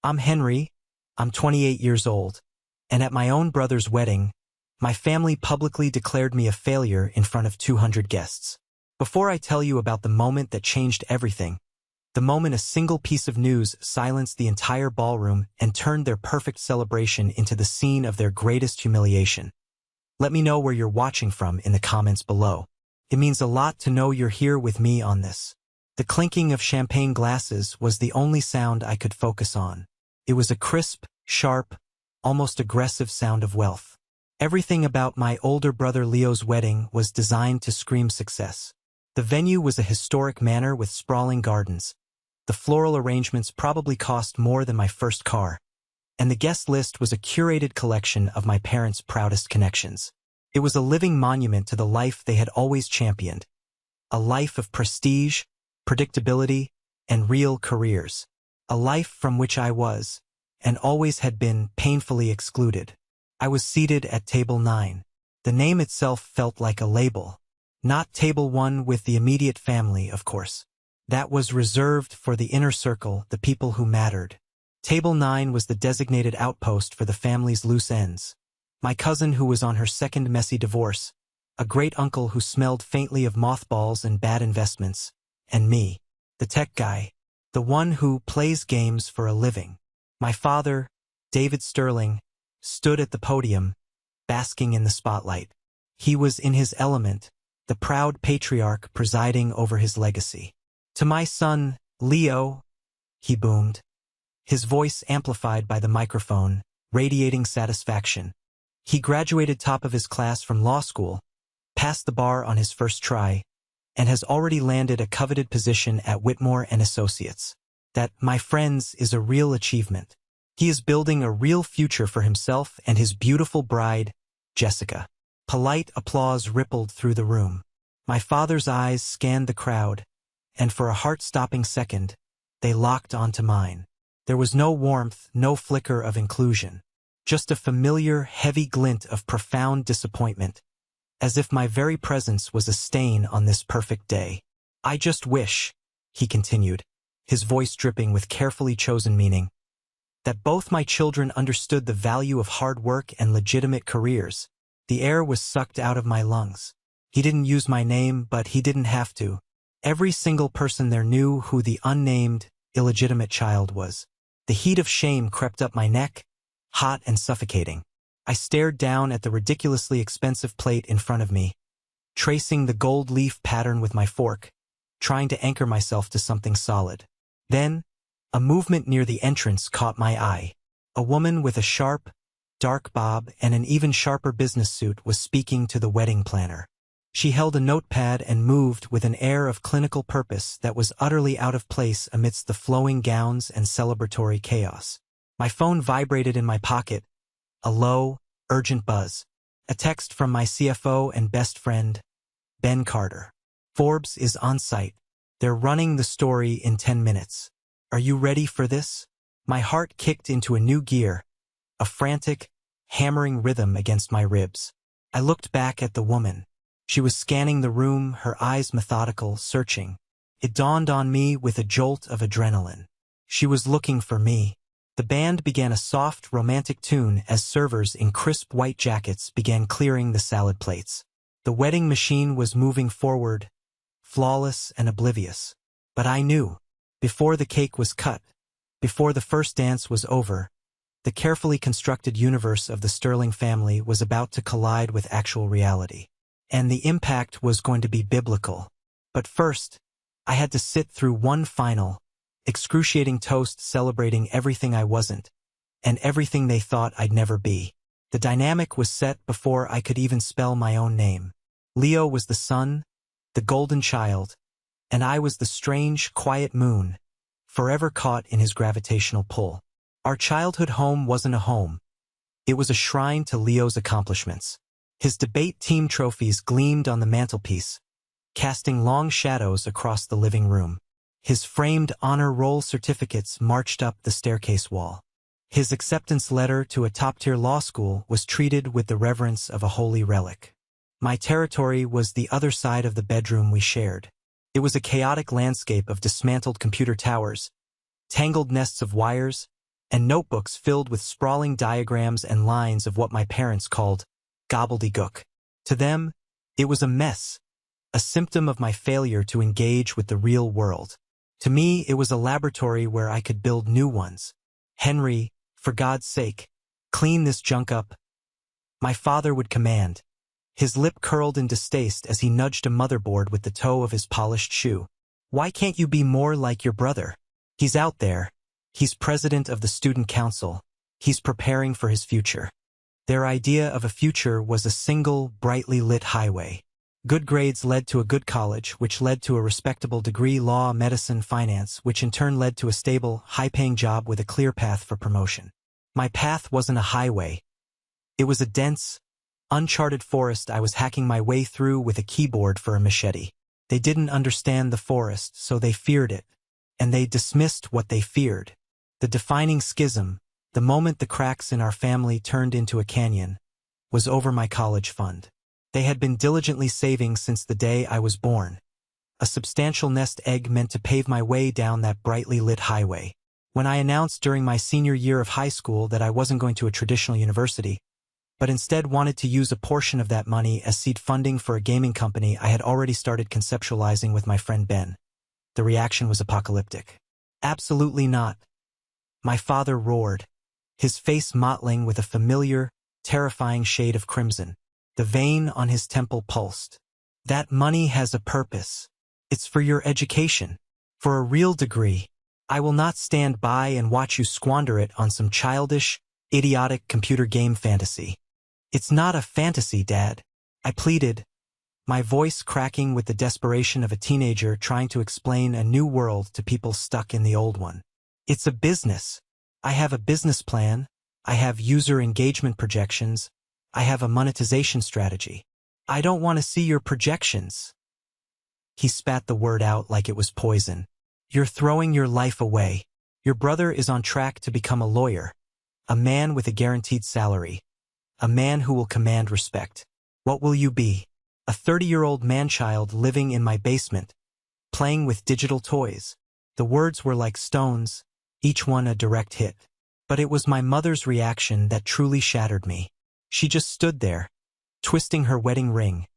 I'm Henry, I'm 28 years old, and at my own brother's wedding, my family publicly declared me a failure in front of 200 guests. Before I tell you about the moment that changed everything, the moment a single piece of news silenced the entire ballroom and turned their perfect celebration into the scene of their greatest humiliation, let me know where you're watching from in the comments below. It means a lot to know you're here with me on this. The clinking of champagne glasses was the only sound I could focus on. It was a crisp, sharp, almost aggressive sound of wealth. Everything about my older brother Leo's wedding was designed to scream success. The venue was a historic manor with sprawling gardens. The floral arrangements probably cost more than my first car, and the guest list was a curated collection of my parents' proudest connections. It was a living monument to the life they had always championed, a life of prestige, predictability, and real careers, a life from which I was, and always had been, painfully excluded. I was seated at table 9. The name itself felt like a label. Not table 1 with the immediate family, of course. That was reserved for the inner circle, the people who mattered. Table 9 was the designated outpost for the family's loose ends. My cousin who was on her second messy divorce, a great uncle who smelled faintly of mothballs and bad investments, and me, the tech guy, the one who plays games for a living. My father, David Sterling, stood at the podium, basking in the spotlight. He was in his element, the proud patriarch presiding over his legacy. To my son, Leo, he boomed, his voice amplified by the microphone, radiating satisfaction. He graduated top of his class from law school, passed the bar on his first try, and has already landed a coveted position at Whitmore and Associates. That, my friends, is a real achievement. He is building a real future for himself and his beautiful bride, Jessica. Polite applause rippled through the room. My father's eyes scanned the crowd, and for a heart-stopping second, they locked onto mine. There was no warmth, no flicker of inclusion. Just a familiar, heavy glint of profound disappointment, as if my very presence was a stain on this perfect day. I just wish, he continued, his voice dripping with carefully chosen meaning, that both my children understood the value of hard work and legitimate careers. The air was sucked out of my lungs. He didn't use my name, but he didn't have to. Every single person there knew who the unnamed, illegitimate child was. The heat of shame crept up my neck, hot and suffocating. I stared down at the ridiculously expensive plate in front of me, tracing the gold leaf pattern with my fork, trying to anchor myself to something solid. Then, a movement near the entrance caught my eye. A woman with a sharp, dark bob and an even sharper business suit was speaking to the wedding planner. She held a notepad and moved with an air of clinical purpose that was utterly out of place amidst the flowing gowns and celebratory chaos. My phone vibrated in my pocket, a low, urgent buzz. A text from my CFO and best friend, Ben Carter. Forbes is on site. They're running the story in 10 minutes. Are you ready for this? My heart kicked into a new gear, a frantic, hammering rhythm against my ribs. I looked back at the woman. She was scanning the room, her eyes methodical, searching. It dawned on me with a jolt of adrenaline. She was looking for me. The band began a soft, romantic tune as servers in crisp white jackets began clearing the salad plates. The wedding machine was moving forward, flawless and oblivious. But I knew, before the cake was cut, before the first dance was over, the carefully constructed universe of the Sterling family was about to collide with actual reality. And the impact was going to be biblical. But first, I had to sit through one final, excruciating toast celebrating everything I wasn't, and everything they thought I'd never be. The dynamic was set before I could even spell my own name. Leo was the sun, the golden child, and I was the strange, quiet moon, forever caught in his gravitational pull. Our childhood home wasn't a home. It was a shrine to Leo's accomplishments. His debate team trophies gleamed on the mantelpiece, casting long shadows across the living room. His framed honor roll certificates marched up the staircase wall. His acceptance letter to a top-tier law school was treated with the reverence of a holy relic. My territory was the other side of the bedroom we shared. It was a chaotic landscape of dismantled computer towers, tangled nests of wires, and notebooks filled with sprawling diagrams and lines of what my parents called gobbledygook. To them, it was a mess, a symptom of my failure to engage with the real world. To me, it was a laboratory where I could build new ones. "Henry, for God's sake, clean this junk up," my father would command. His lip curled in distaste as he nudged a motherboard with the toe of his polished shoe. "Why can't you be more like your brother? He's out there. He's president of the student council. He's preparing for his future." Their idea of a future was a single, brightly lit highway. Good grades led to a good college, which led to a respectable degree, law, medicine, finance, which in turn led to a stable, high-paying job with a clear path for promotion. My path wasn't a highway. It was a dense, uncharted forest I was hacking my way through with a keyboard for a machete. They didn't understand the forest, so they feared it, and they dismissed what they feared. The defining schism, the moment the cracks in our family turned into a canyon, was over my college fund. They had been diligently saving since the day I was born. A substantial nest egg meant to pave my way down that brightly lit highway. When I announced during my senior year of high school that I wasn't going to a traditional university, but instead wanted to use a portion of that money as seed funding for a gaming company I had already started conceptualizing with my friend Ben, the reaction was apocalyptic. "Absolutely not," my father roared, his face mottling with a familiar, terrifying shade of crimson. The vein on his temple pulsed. "That money has a purpose. It's for your education. For a real degree. I will not stand by and watch you squander it on some childish, idiotic computer game fantasy." "It's not a fantasy, Dad," I pleaded, my voice cracking with the desperation of a teenager trying to explain a new world to people stuck in the old one. "It's a business. I have a business plan. I have user engagement projections. I have a monetization strategy. I don't want to see your projections." He spat the word out like it was poison. "You're throwing your life away. Your brother is on track to become a lawyer, a man with a guaranteed salary, a man who will command respect. What will you be? A 30-year-old man-child living in my basement, playing with digital toys." The words were like stones, each one a direct hit. But it was my mother's reaction that truly shattered me. She just stood there, twisting her wedding ring,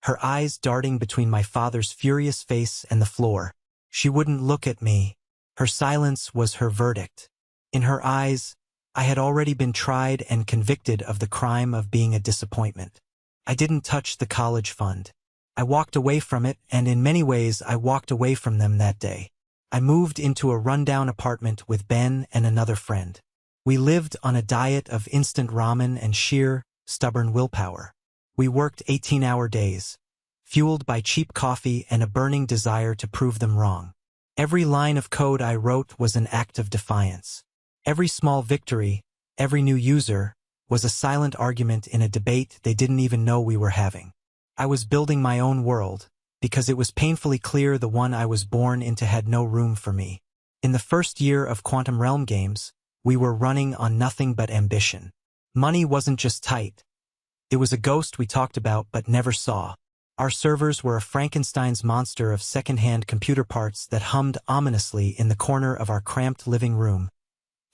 her eyes darting between my father's furious face and the floor. She wouldn't look at me. Her silence was her verdict. In her eyes, I had already been tried and convicted of the crime of being a disappointment. I didn't touch the college fund. I walked away from it, and in many ways I walked away from them that day. I moved into a rundown apartment with Ben and another friend. We lived on a diet of instant ramen and sheer, stubborn willpower. We worked 18-hour days, fueled by cheap coffee and a burning desire to prove them wrong. Every line of code I wrote was an act of defiance. Every small victory, every new user, was a silent argument in a debate they didn't even know we were having. I was building my own world, because it was painfully clear the one I was born into had no room for me. In the first year of Quantum Realm games, we were running on nothing but ambition. Money wasn't just tight. It was a ghost we talked about but never saw. Our servers were a Frankenstein's monster of second-hand computer parts that hummed ominously in the corner of our cramped living room,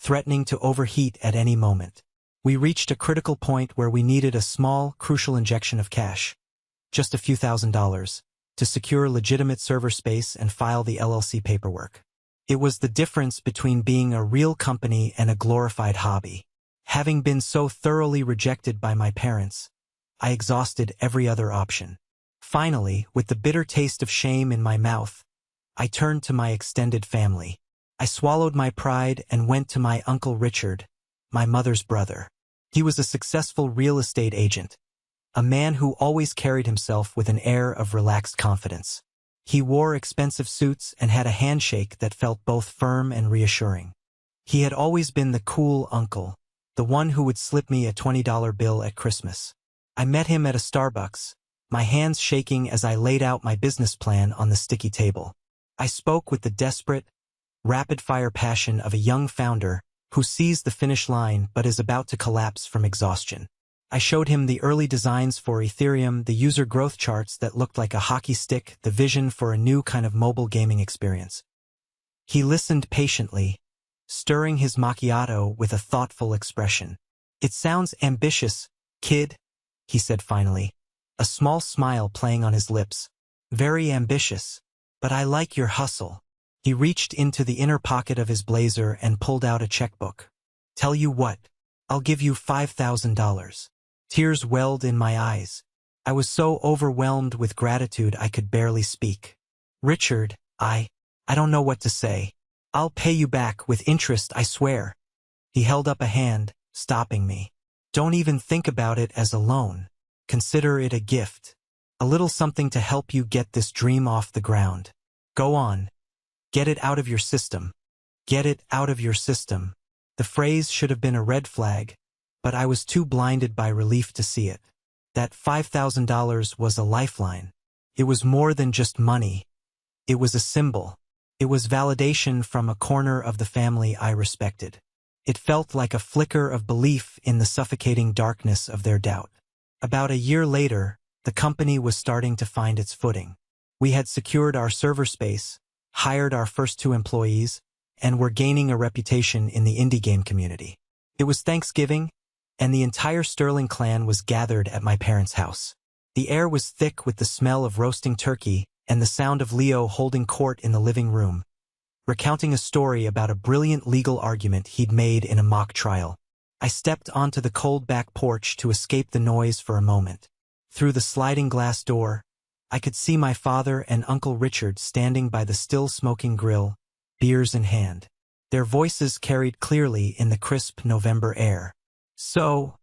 threatening to overheat at any moment. We reached a critical point where we needed a small, crucial injection of cash, just a few $1,000s, to secure legitimate server space and file the LLC paperwork. It was the difference between being a real company and a glorified hobby. Having been so thoroughly rejected by my parents, I exhausted every other option. Finally, with the bitter taste of shame in my mouth, I turned to my extended family. I swallowed my pride and went to my Uncle Richard, my mother's brother. He was a successful real estate agent, a man who always carried himself with an air of relaxed confidence. He wore expensive suits and had a handshake that felt both firm and reassuring. He had always been the cool uncle, the one who would slip me a $20 bill at Christmas. I met him at a Starbucks, my hands shaking as I laid out my business plan on the sticky table. I spoke with the desperate, rapid-fire passion of a young founder who sees the finish line but is about to collapse from exhaustion. I showed him the early designs for Ethereum, the user growth charts that looked like a hockey stick, the vision for a new kind of mobile gaming experience. He listened patiently, stirring his macchiato with a thoughtful expression. "It sounds ambitious, kid," he said finally, a small smile playing on his lips. "Very ambitious. But I like your hustle." He reached into the inner pocket of his blazer and pulled out a checkbook. "Tell you what, I'll give you $5,000. Tears welled in my eyes. I was so overwhelmed with gratitude I could barely speak. "Richard, I don't know what to say. I'll pay you back with interest, I swear." He held up a hand, stopping me. "Don't even think about it as a loan. Consider it a gift. A little something to help you get this dream off the ground. Go on. Get it out of your system. Get it out of your system." The phrase should have been a red flag, but I was too blinded by relief to see it. That $5,000 was a lifeline. It was more than just money. It was a symbol. It was validation from a corner of the family I respected. It felt like a flicker of belief in the suffocating darkness of their doubt. About a year later, the company was starting to find its footing. We had secured our server space, hired our first 2 employees, and were gaining a reputation in the indie game community. It was Thanksgiving, and the entire Sterling clan was gathered at my parents' house. The air was thick with the smell of roasting turkey and the sound of Leo holding court in the living room, recounting a story about a brilliant legal argument he'd made in a mock trial. I stepped onto the cold back porch to escape the noise for a moment. Through the sliding glass door, I could see my father and Uncle Richard standing by the still smoking grill, beers in hand. Their voices carried clearly in the crisp November air. "So,"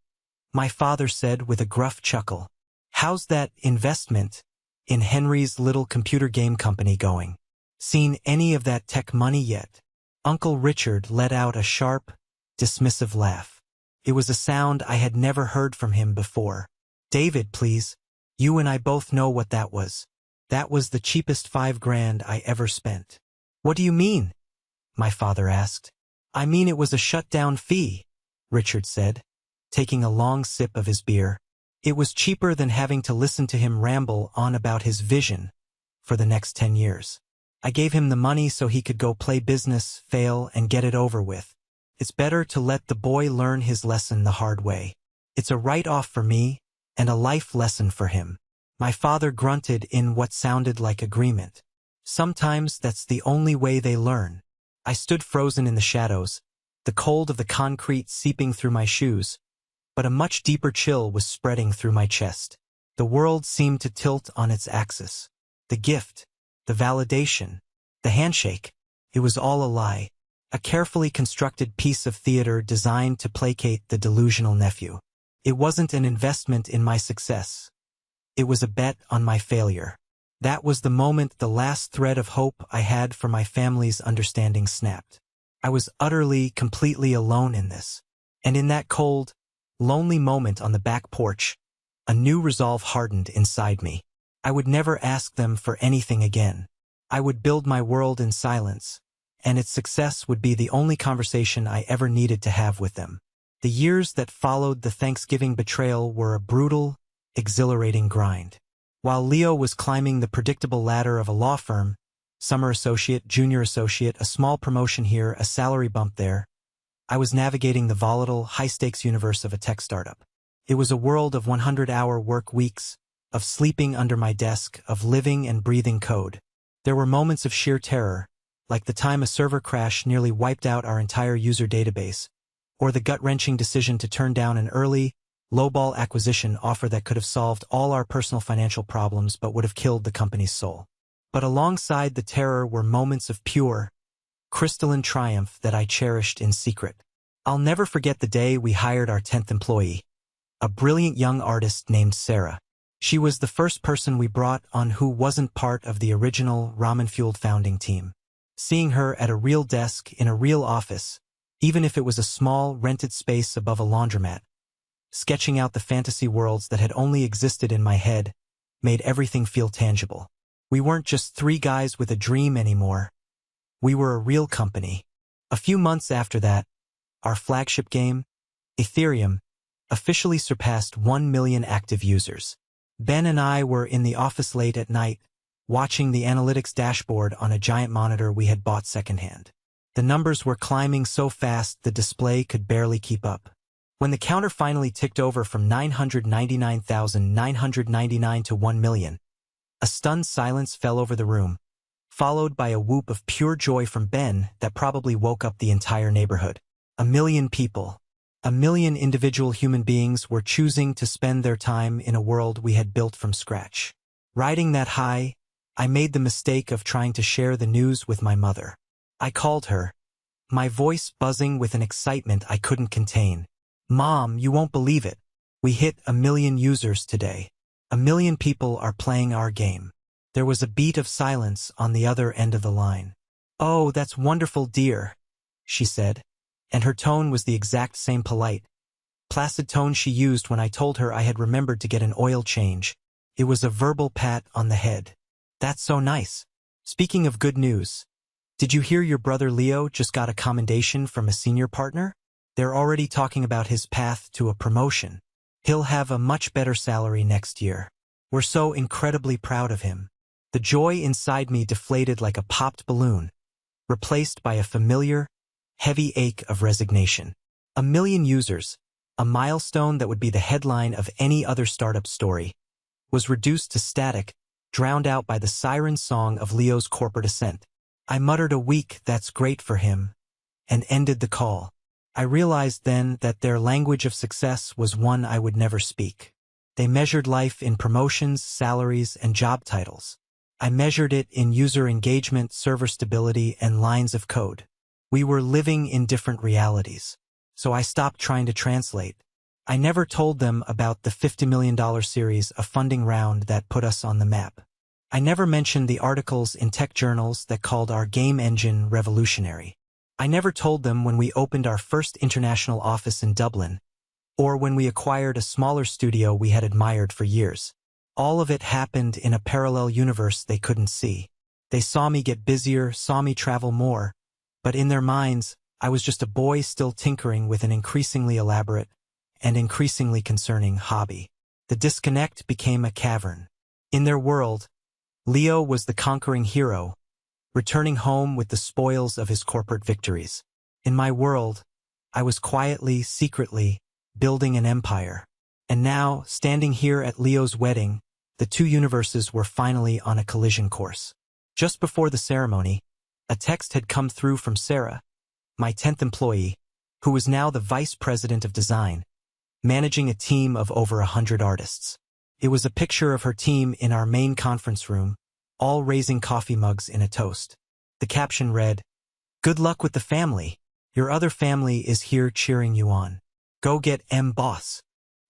my father said with a gruff chuckle, "how's that investment in Henry's little computer game company going? Seen any of that tech money yet?" Uncle Richard let out a sharp, dismissive laugh. It was a sound I had never heard from him before. "David, please. You and I both know what that was. That was the cheapest $5,000 I ever spent." "What do you mean?" my father asked. "I mean it was a shutdown fee," Richard said, taking a long sip of his beer. "It was cheaper than having to listen to him ramble on about his vision for the next 10 years. I gave him the money so he could go play business, fail, and get it over with. It's better to let the boy learn his lesson the hard way. It's a write-off for me and a life lesson for him." My father grunted in what sounded like agreement. "Sometimes that's the only way they learn." I stood frozen in the shadows, the cold of the concrete seeping through my shoes, but a much deeper chill was spreading through my chest. The world seemed to tilt on its axis. The gift, the validation, the handshake, it was all a lie, a carefully constructed piece of theater designed to placate the delusional nephew. It wasn't an investment in my success. It was a bet on my failure. That was the moment the last thread of hope I had for my family's understanding snapped. I was utterly, completely alone in this. And in that cold, lonely moment on the back porch, a new resolve hardened inside me. I would never ask them for anything again. I would build my world in silence, and its success would be the only conversation I ever needed to have with them. The years that followed the Thanksgiving betrayal were a brutal, exhilarating grind. While Leo was climbing the predictable ladder of a law firm, summer associate, junior associate, a small promotion here, a salary bump there, I was navigating the volatile, high-stakes universe of a tech startup. It was a world of 100-hour work weeks, of sleeping under my desk, of living and breathing code. There were moments of sheer terror, like the time a server crash nearly wiped out our entire user database, or the gut-wrenching decision to turn down an early, lowball acquisition offer that could have solved all our personal financial problems but would have killed the company's soul. But alongside the terror were moments of pure, crystalline triumph that I cherished in secret. I'll never forget the day we hired our 10th employee, a brilliant young artist named Sarah. She was the first person we brought on who wasn't part of the original ramen-fueled founding team. Seeing her at a real desk in a real office, even if it was a small, rented space above a laundromat, sketching out the fantasy worlds that had only existed in my head, made everything feel tangible. We weren't just 3 guys with a dream anymore. We were a real company. A few months after that, our flagship game, Ethereum, officially surpassed 1 million active users. Ben and I were in the office late at night, watching the analytics dashboard on a giant monitor we had bought secondhand. The numbers were climbing so fast the display could barely keep up. When the counter finally ticked over from 999,999 to 1 million, a stunned silence fell over the room, followed by a whoop of pure joy from Ben that probably woke up the entire neighborhood. 1 million people, 1 million individual human beings were choosing to spend their time in a world we had built from scratch. Riding that high, I made the mistake of trying to share the news with my mother. I called her, my voice buzzing with an excitement I couldn't contain. Mom, you won't believe it. We hit 1 million users today. 1 million people are playing our game. There was a beat of silence on the other end of the line. Oh, that's wonderful, dear, she said, and her tone was the exact same polite, placid tone she used when I told her I had remembered to get an oil change. It was a verbal pat on the head. That's so nice. Speaking of good news, did you hear your brother Leo just got a commendation from a senior partner? They're already talking about his path to a promotion. He'll have a much better salary next year. We're so incredibly proud of him. The joy inside me deflated like a popped balloon, replaced by a familiar, heavy ache of resignation. 1 million users, a milestone that would be the headline of any other startup story, was reduced to static, drowned out by the siren song of Leo's corporate ascent. I muttered a weak "that's great for him," and ended the call. I realized then that their language of success was one I would never speak. They measured life in promotions, salaries, and job titles. I measured it in user engagement, server stability, and lines of code. We were living in different realities. So I stopped trying to translate. I never told them about the $50 million series, a funding round that put us on the map. I never mentioned the articles in tech journals that called our game engine revolutionary. I never told them when we opened our first international office in Dublin, or when we acquired a smaller studio we had admired for years. All of it happened in a parallel universe they couldn't see. They saw me get busier, saw me travel more, but in their minds, I was just a boy still tinkering with an increasingly elaborate and increasingly concerning hobby. The disconnect became a cavern. In their world, Leo was the conquering hero, returning home with the spoils of his corporate victories. In my world, I was quietly, secretly, building an empire. And now, standing here at Leo's wedding, the two universes were finally on a collision course. Just before the ceremony, a text had come through from Sarah, my 10th employee, who was now the vice president of design, managing a team of over 100 artists. It was a picture of her team in our main conference room, all raising coffee mugs in a toast. The caption read, "Good luck with the family. Your other family is here cheering you on. Go get boss."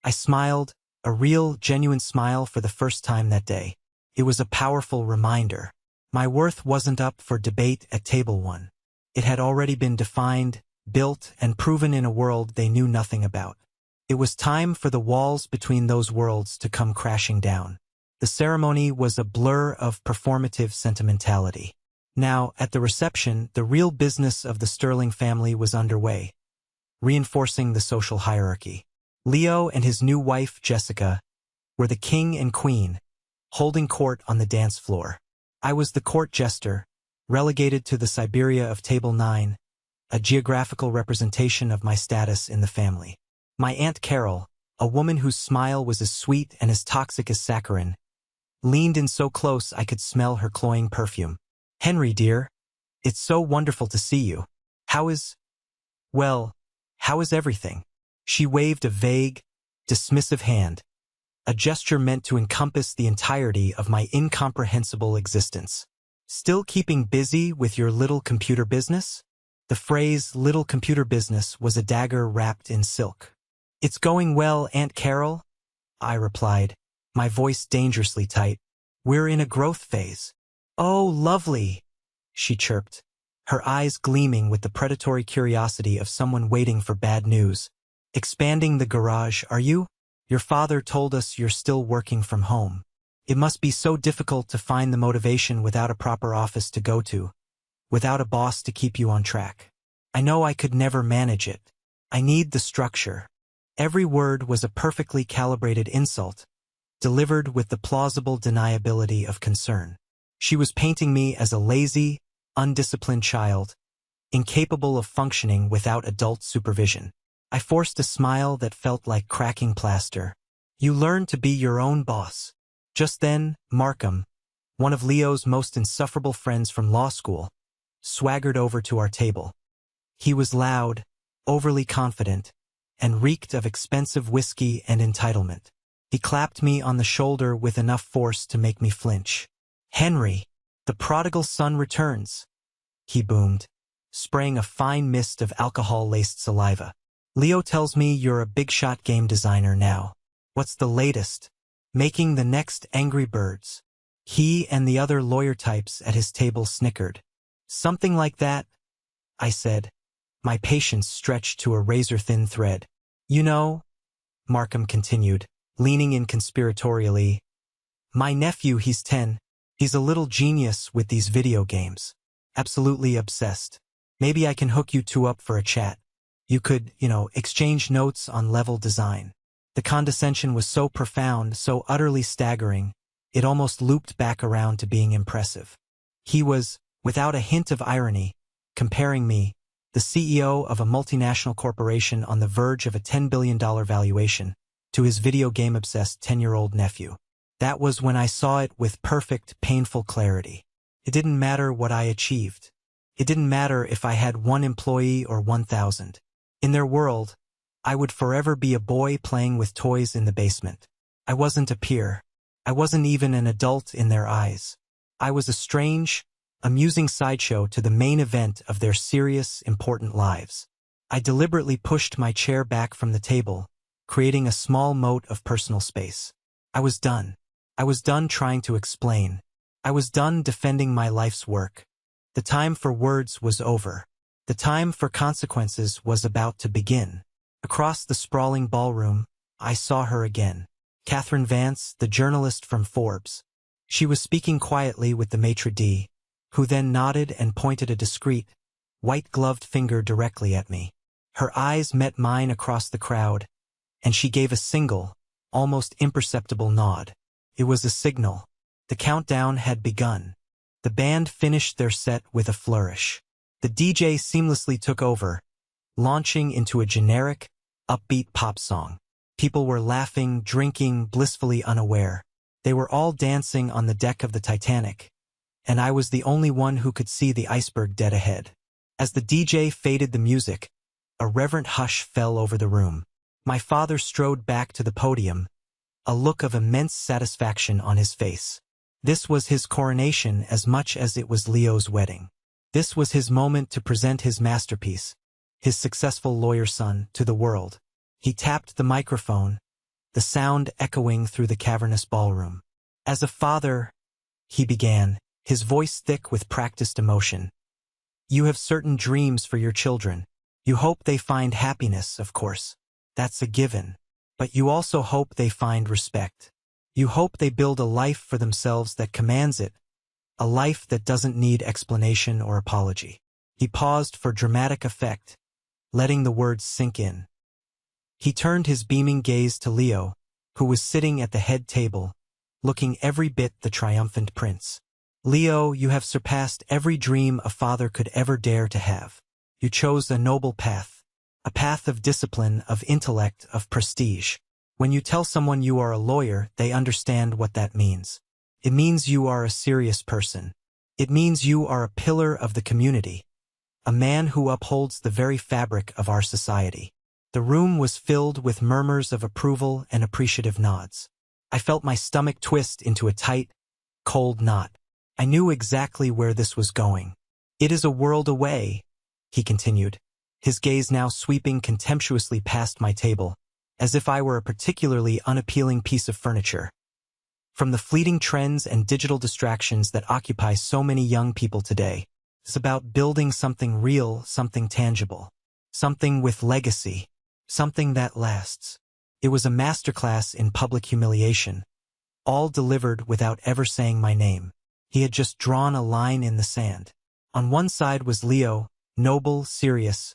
I smiled, a real, genuine smile for the first time that day. It was a powerful reminder. My worth wasn't up for debate at table one. It had already been defined, built, and proven in a world they knew nothing about. It was time for the walls between those worlds to come crashing down. The ceremony was a blur of performative sentimentality. Now, at the reception, the real business of the Sterling family was underway, reinforcing the social hierarchy. Leo and his new wife, Jessica, were the king and queen, holding court on the dance floor. I was the court jester, relegated to the Siberia of Table 9, a geographical representation of my status in the family. My Aunt Carol, a woman whose smile was as sweet and as toxic as saccharin, leaned in so close I could smell her cloying perfume. "Henry, dear, it's so wonderful to see you. How is everything?" She waved a vague, dismissive hand, a gesture meant to encompass the entirety of my incomprehensible existence. "Still keeping busy with your little computer business?" The phrase "little computer business" was a dagger wrapped in silk. "It's going well, Aunt Carol," I replied, my voice dangerously tight. "We're in a growth phase." "Oh, lovely," she chirped, her eyes gleaming with the predatory curiosity of someone waiting for bad news. "Expanding the garage, are you? Your father told us you're still working from home. It must be so difficult to find the motivation without a proper office to go to, without a boss to keep you on track. I know I could never manage it. I need the structure." Every word was a perfectly calibrated insult, delivered with the plausible deniability of concern. She was painting me as a lazy, undisciplined child, incapable of functioning without adult supervision. I forced a smile that felt like cracking plaster. You learn to be your own boss. Just then, Markham, one of Leo's most insufferable friends from law school, swaggered over to our table. He was loud, overly confident, and reeked of expensive whiskey and entitlement. He clapped me on the shoulder with enough force to make me flinch. "Henry, the prodigal son returns," he boomed, spraying a fine mist of alcohol-laced saliva. "Leo tells me you're a big-shot game designer now. What's the latest? Making the next Angry Birds." He and the other lawyer types at his table snickered. "Something like that," I said, my patience stretched to a razor-thin thread. "You know," Markham continued, leaning in conspiratorially, "my nephew, he's 10. He's a little genius with these video games. Absolutely obsessed. Maybe I can hook you two up for a chat. You could, exchange notes on level design." The condescension was so profound, so utterly staggering, it almost looped back around to being impressive. He was, without a hint of irony, comparing me, the CEO of a multinational corporation on the verge of a $10 billion valuation, to his video game-obsessed 10-year-old nephew. That was when I saw it with perfect, painful clarity. It didn't matter what I achieved. It didn't matter if I had 1 employee or 1,000. In their world, I would forever be a boy playing with toys in the basement. I wasn't a peer. I wasn't even an adult in their eyes. I was a strange, amusing sideshow to the main event of their serious, important lives. I deliberately pushed my chair back from the table, creating a small moat of personal space. I was done. I was done trying to explain. I was done defending my life's work. The time for words was over. The time for consequences was about to begin. Across the sprawling ballroom, I saw her again. Catherine Vance, the journalist from Forbes. She was speaking quietly with the maitre d', who then nodded and pointed a discreet, white-gloved finger directly at me. Her eyes met mine across the crowd, and she gave a single, almost imperceptible nod. It was a signal. The countdown had begun. The band finished their set with a flourish. The DJ seamlessly took over, launching into a generic, upbeat pop song. People were laughing, drinking, blissfully unaware. They were all dancing on the deck of the Titanic, and I was the only one who could see the iceberg dead ahead. As the DJ faded the music, a reverent hush fell over the room. My father strode back to the podium, a look of immense satisfaction on his face. This was his coronation as much as it was Leo's wedding. This was his moment to present his masterpiece, his successful lawyer son, to the world. He tapped the microphone, the sound echoing through the cavernous ballroom. "As a father," he began, his voice thick with practiced emotion, "you have certain dreams for your children. You hope they find happiness, of course. That's a given. But you also hope they find respect. You hope they build a life for themselves that commands it, a life that doesn't need explanation or apology." He paused for dramatic effect, letting the words sink in. He turned his beaming gaze to Leo, who was sitting at the head table, looking every bit the triumphant prince. "Leo, you have surpassed every dream a father could ever dare to have. You chose a noble path, a path of discipline, of intellect, of prestige. When you tell someone you are a lawyer, they understand what that means. It means you are a serious person. It means you are a pillar of the community, a man who upholds the very fabric of our society." The room was filled with murmurs of approval and appreciative nods. I felt my stomach twist into a tight, cold knot. I knew exactly where this was going. "It is a world away," he continued, his gaze now sweeping contemptuously past my table, as if I were a particularly unappealing piece of furniture. "From the fleeting trends and digital distractions that occupy so many young people today. It's about building something real, something tangible, something with legacy. Something that lasts." It was a masterclass in public humiliation, all delivered without ever saying my name. He had just drawn a line in the sand. On one side was Leo, noble, serious,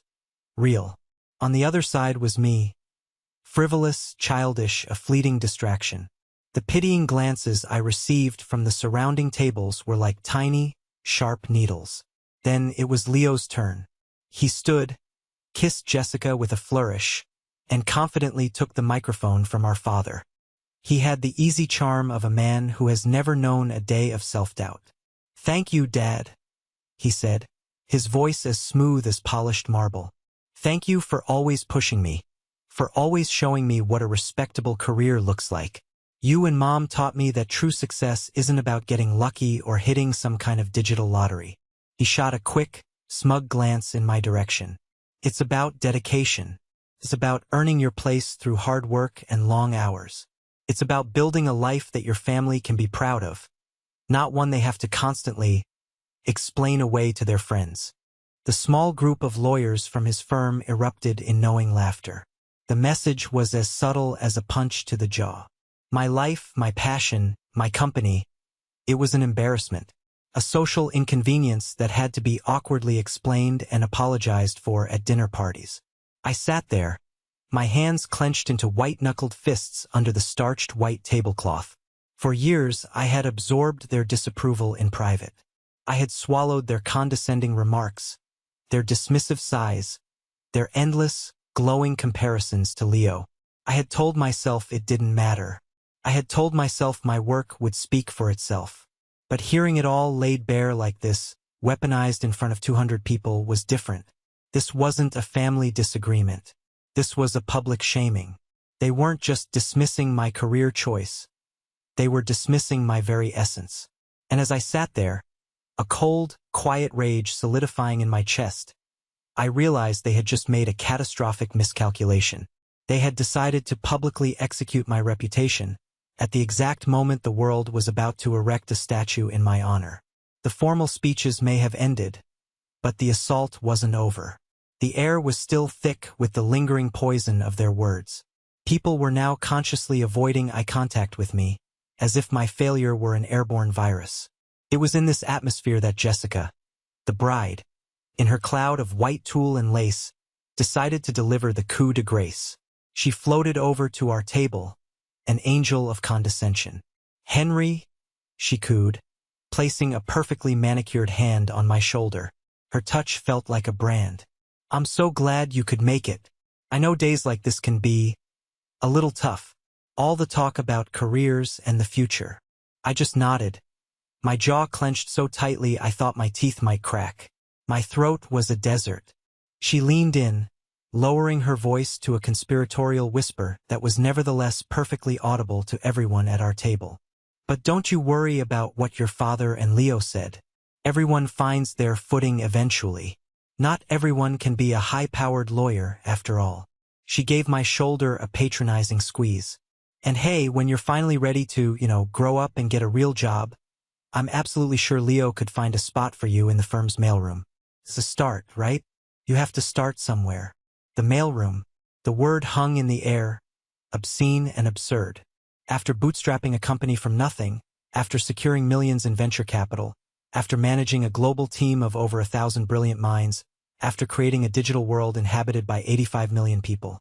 real. On the other side was me, frivolous, childish, a fleeting distraction. The pitying glances I received from the surrounding tables were like tiny, sharp needles. Then it was Leo's turn. He stood, kissed Jessica with a flourish, and confidently took the microphone from our father. He had the easy charm of a man who has never known a day of self-doubt. "Thank you, Dad," he said, his voice as smooth as polished marble. "Thank you for always pushing me, for always showing me what a respectable career looks like. You and Mom taught me that true success isn't about getting lucky or hitting some kind of digital lottery." He shot a quick, smug glance in my direction. "It's about dedication. It's about earning your place through hard work and long hours. It's about building a life that your family can be proud of, not one they have to constantly explain away to their friends." The small group of lawyers from his firm erupted in knowing laughter. The message was as subtle as a punch to the jaw. My life, my passion, my company, it was an embarrassment, a social inconvenience that had to be awkwardly explained and apologized for at dinner parties. I sat there, my hands clenched into white-knuckled fists under the starched white tablecloth. For years, I had absorbed their disapproval in private. I had swallowed their condescending remarks, their dismissive sighs, their endless, glowing comparisons to Leo. I had told myself it didn't matter. I had told myself my work would speak for itself. But hearing it all laid bare like this, weaponized in front of 200 people, was different. This wasn't a family disagreement. This was a public shaming. They weren't just dismissing my career choice. They were dismissing my very essence. And as I sat there, a cold, quiet rage solidifying in my chest, I realized they had just made a catastrophic miscalculation. They had decided to publicly execute my reputation at the exact moment the world was about to erect a statue in my honor. The formal speeches may have ended, but the assault wasn't over. The air was still thick with the lingering poison of their words. People were now consciously avoiding eye contact with me, as if my failure were an airborne virus. It was in this atmosphere that Jessica, the bride, in her cloud of white tulle and lace, decided to deliver the coup de grace. She floated over to our table, an angel of condescension. "Henry," she cooed, placing a perfectly manicured hand on my shoulder. Her touch felt like a brand. "I'm so glad you could make it. I know days like this can be a little tough. All the talk about careers and the future." I just nodded, my jaw clenched so tightly I thought my teeth might crack. My throat was a desert. She leaned in, lowering her voice to a conspiratorial whisper that was nevertheless perfectly audible to everyone at our table. "But don't you worry about what your father and Leo said. Everyone finds their footing eventually. Not everyone can be a high-powered lawyer, after all." She gave my shoulder a patronizing squeeze. "And hey, when you're finally ready to, grow up and get a real job, I'm absolutely sure Leo could find a spot for you in the firm's mailroom. It's a start, right? You have to start somewhere." The mailroom. The word hung in the air, obscene and absurd. After bootstrapping a company from nothing, after securing millions in venture capital, after managing a global team of over 1,000 brilliant minds, after creating a digital world inhabited by 85 million people,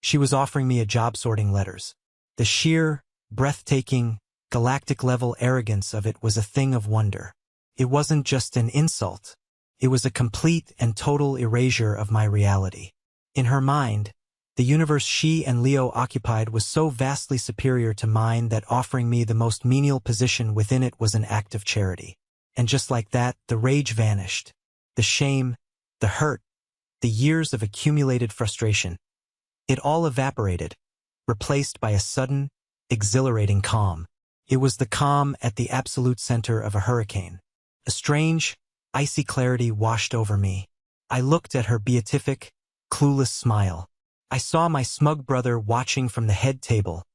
she was offering me a job sorting letters. The sheer, breathtaking, galactic-level arrogance of it was a thing of wonder. It wasn't just an insult. It was a complete and total erasure of my reality. In her mind, the universe she and Leo occupied was so vastly superior to mine that offering me the most menial position within it was an act of charity. And just like that, the rage vanished. The shame, the hurt, the years of accumulated frustration. It all evaporated, replaced by a sudden, exhilarating calm. It was the calm at the absolute center of a hurricane. A strange, icy clarity washed over me. I looked at her beatific, clueless smile. I saw my smug brother watching from the head table,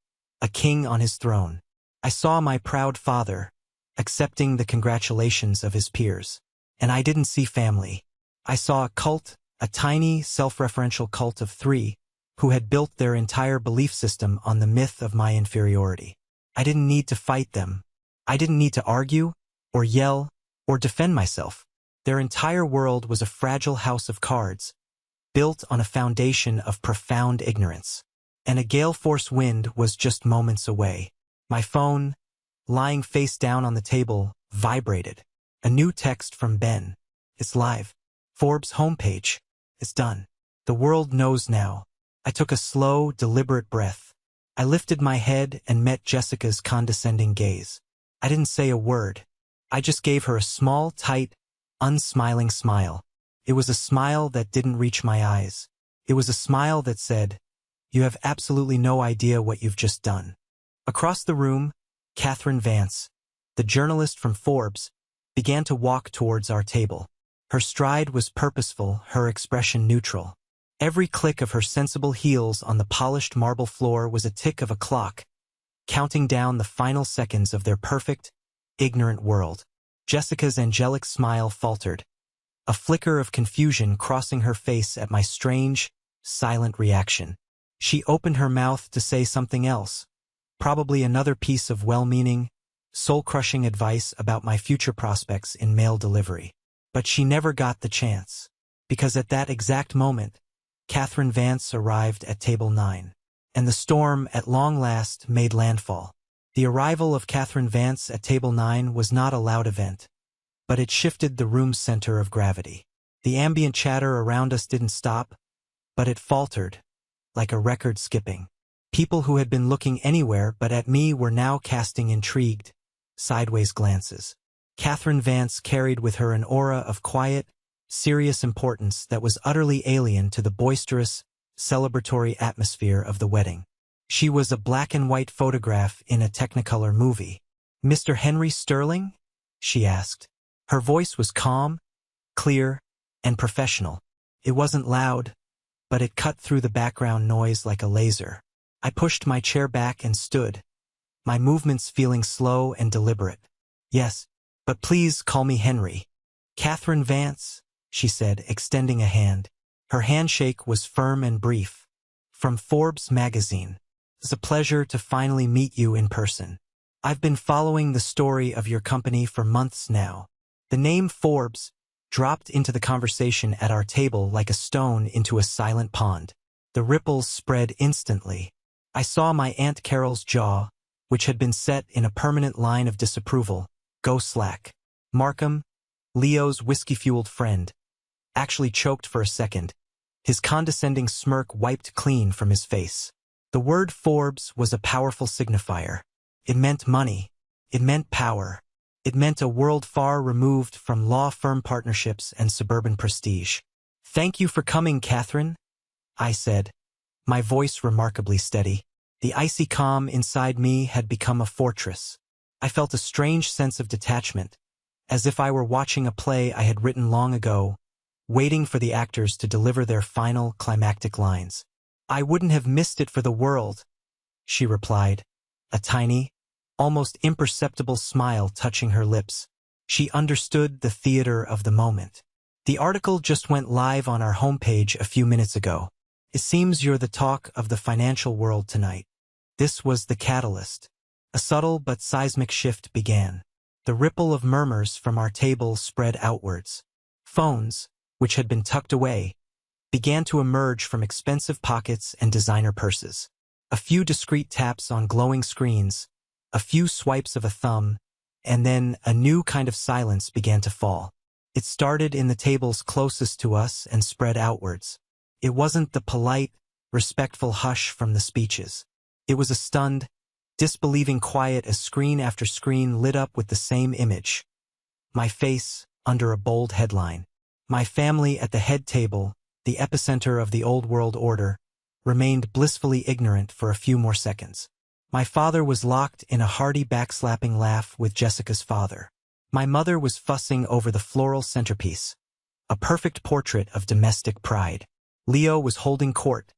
a king on his throne. I saw my proud father, accepting the congratulations of his peers. And I didn't see family. I saw a cult, a tiny, self-referential cult of 3, who had built their entire belief system on the myth of my inferiority. I didn't need to fight them. I didn't need to argue, or yell, or defend myself. Their entire world was a fragile house of cards, built on a foundation of profound ignorance. And a gale-force wind was just moments away. My phone, lying face down on the table, vibrated. A new text from Ben. "It's live." Forbes homepage. It's done. The world knows now. I took a slow, deliberate breath. I lifted my head and met Jessica's condescending gaze. I didn't say a word. I just gave her a small, tight, unsmiling smile. It was a smile that didn't reach my eyes. It was a smile that said, "You have absolutely no idea what you've just done." Across the room, Catherine Vance, the journalist from Forbes, began to walk towards our table. Her stride was purposeful, her expression neutral. Every click of her sensible heels on the polished marble floor was a tick of a clock, counting down the final seconds of their perfect, ignorant world. Jessica's angelic smile faltered, a flicker of confusion crossing her face at my strange, silent reaction. She opened her mouth to say something else, probably another piece of well-meaning, soul-crushing advice about my future prospects in mail delivery. But she never got the chance, because at that exact moment, Catherine Vance arrived at table 9, and the storm at long last made landfall. The arrival of Catherine Vance at table 9 was not a loud event, but it shifted the room's center of gravity. The ambient chatter around us didn't stop, but it faltered, like a record skipping. People who had been looking anywhere but at me were now casting intrigued, sideways glances. Catherine Vance carried with her an aura of quiet, serious importance that was utterly alien to the boisterous, celebratory atmosphere of the wedding. She was a black-and-white photograph in a Technicolor movie. "Mr. Henry Sterling?" she asked. Her voice was calm, clear, and professional. It wasn't loud, but it cut through the background noise like a laser. I pushed my chair back and stood, my movements feeling slow and deliberate. "Yes, but please call me Henry." "Catherine Vance," she said, extending a hand. Her handshake was firm and brief. "From Forbes magazine. It's a pleasure to finally meet you in person. I've been following the story of your company for months now." The name Forbes dropped into the conversation at our table like a stone into a silent pond. The ripples spread instantly. I saw my Aunt Carol's jaw, which had been set in a permanent line of disapproval, go slack. Markham, Leo's whiskey-fueled friend, actually choked for a second. His condescending smirk wiped clean from his face. The word Forbes was a powerful signifier. It meant money. It meant power. It meant a world far removed from law firm partnerships and suburban prestige. "Thank you for coming, Catherine," I said, my voice remarkably steady. The icy calm inside me had become a fortress. I felt a strange sense of detachment, as if I were watching a play I had written long ago, waiting for the actors to deliver their final climactic lines. "I wouldn't have missed it for the world," she replied, a tiny, almost imperceptible smile touching her lips. She understood the theater of the moment. "The article just went live on our homepage a few minutes ago. It seems you're the talk of the financial world tonight." This was the catalyst. A subtle but seismic shift began. The ripple of murmurs from our table spread outwards. Phones, which had been tucked away, began to emerge from expensive pockets and designer purses. A few discreet taps on glowing screens, a few swipes of a thumb, and then a new kind of silence began to fall. It started in the tables closest to us and spread outwards. It wasn't the polite, respectful hush from the speeches. It was a stunned, disbelieving quiet as screen after screen lit up with the same image. My face under a bold headline. My family at the head table, the epicenter of the old world order, remained blissfully ignorant for a few more seconds. My father was locked in a hearty backslapping laugh with Jessica's father. My mother was fussing over the floral centerpiece, a perfect portrait of domestic pride. Leo was holding court,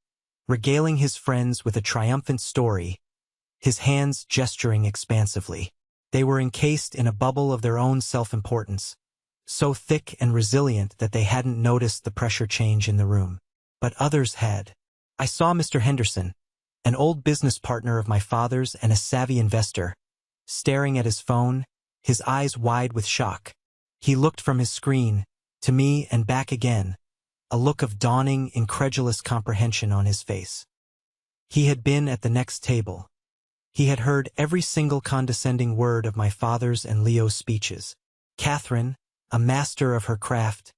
regaling his friends with a triumphant story, his hands gesturing expansively. They were encased in a bubble of their own self-importance, so thick and resilient that they hadn't noticed the pressure change in the room. But others had. I saw Mr. Henderson, an old business partner of my father's and a savvy investor, staring at his phone, his eyes wide with shock. He looked from his screen, to me and back again, a look of dawning, incredulous comprehension on his face. He had been at the next table. He had heard every single condescending word of my father's and Leo's speeches. Catherine, a master of her craft,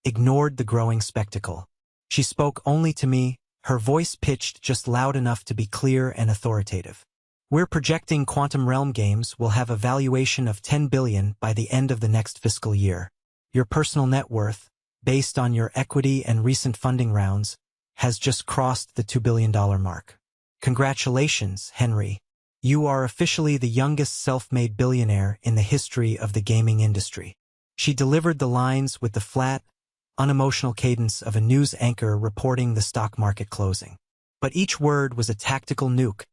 ignored the growing spectacle. She spoke only to me, her voice pitched just loud enough to be clear and authoritative. We're projecting Quantum Realm Games will have a valuation of $10 billion by the end of the next fiscal year. Your personal net worth, based on your equity and recent funding rounds, has just crossed the $2 billion mark. Congratulations, Henry. You are officially the youngest self-made billionaire in the history of the gaming industry. She delivered the lines with the flat, unemotional cadence of a news anchor reporting the stock market closing. But each word was a tactical nuke,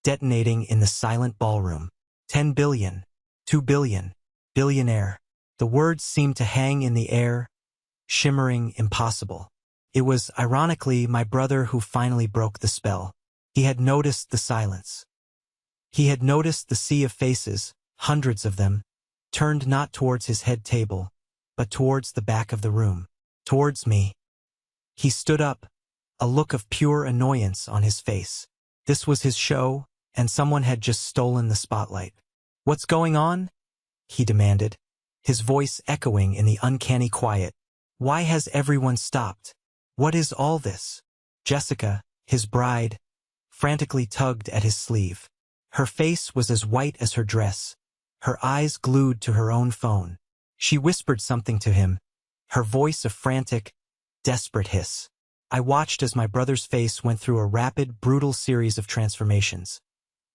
detonating in the silent ballroom. 10 billion, 2 billion, billionaire. The words seemed to hang in the air, shimmering impossible. It was, ironically, my brother who finally broke the spell. He had noticed the silence. He had noticed the sea of faces, hundreds of them, turned not towards his head table, but towards the back of the room, towards me. He stood up, a look of pure annoyance on his face. This was his show, and someone had just stolen the spotlight. "What's going on?" he demanded, his voice echoing in the uncanny quiet. "Why has everyone stopped? What is all this?" Jessica, his bride, frantically tugged at his sleeve. Her face was as white as her dress, her eyes glued to her own phone. She whispered something to him, her voice a frantic, desperate hiss. I watched as my brother's face went through a rapid, brutal series of transformations.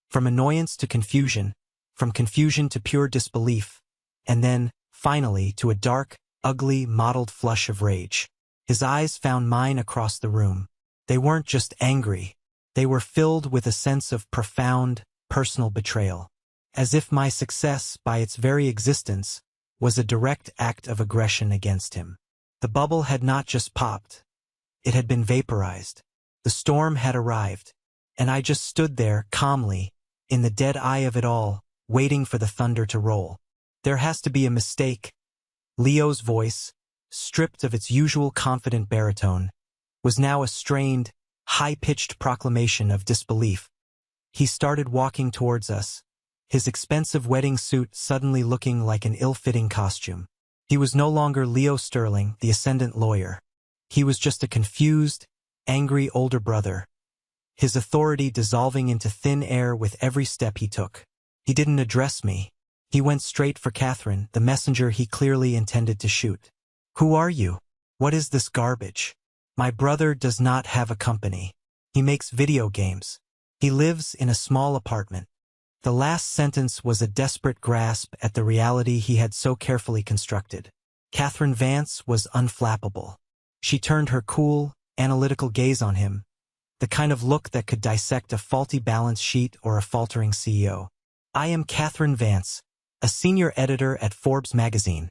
From annoyance to confusion, from confusion to pure disbelief, and then, finally, to a dark, ugly, mottled flush of rage. His eyes found mine across the room. They weren't just angry. They were filled with a sense of profound, personal betrayal, as if my success, by its very existence, was a direct act of aggression against him. The bubble had not just popped. It had been vaporized. The storm had arrived, and I just stood there, calmly, in the dead eye of it all, waiting for the thunder to roll. "There has to be a mistake." Leo's voice, stripped of its usual confident baritone, was now a strained, high-pitched proclamation of disbelief. He started walking towards us, his expensive wedding suit suddenly looking like an ill-fitting costume. He was no longer Leo Sterling, the ascendant lawyer. He was just a confused, angry older brother, his authority dissolving into thin air with every step he took. He didn't address me. He went straight for Catherine, the messenger he clearly intended to shoot. "Who are you? What is this garbage? My brother does not have a company. He makes video games. He lives in a small apartment." The last sentence was a desperate grasp at the reality he had so carefully constructed. Catherine Vance was unflappable. She turned her cool, analytical gaze on him, the kind of look that could dissect a faulty balance sheet or a faltering CEO. "I am Catherine Vance, a senior editor at Forbes magazine,"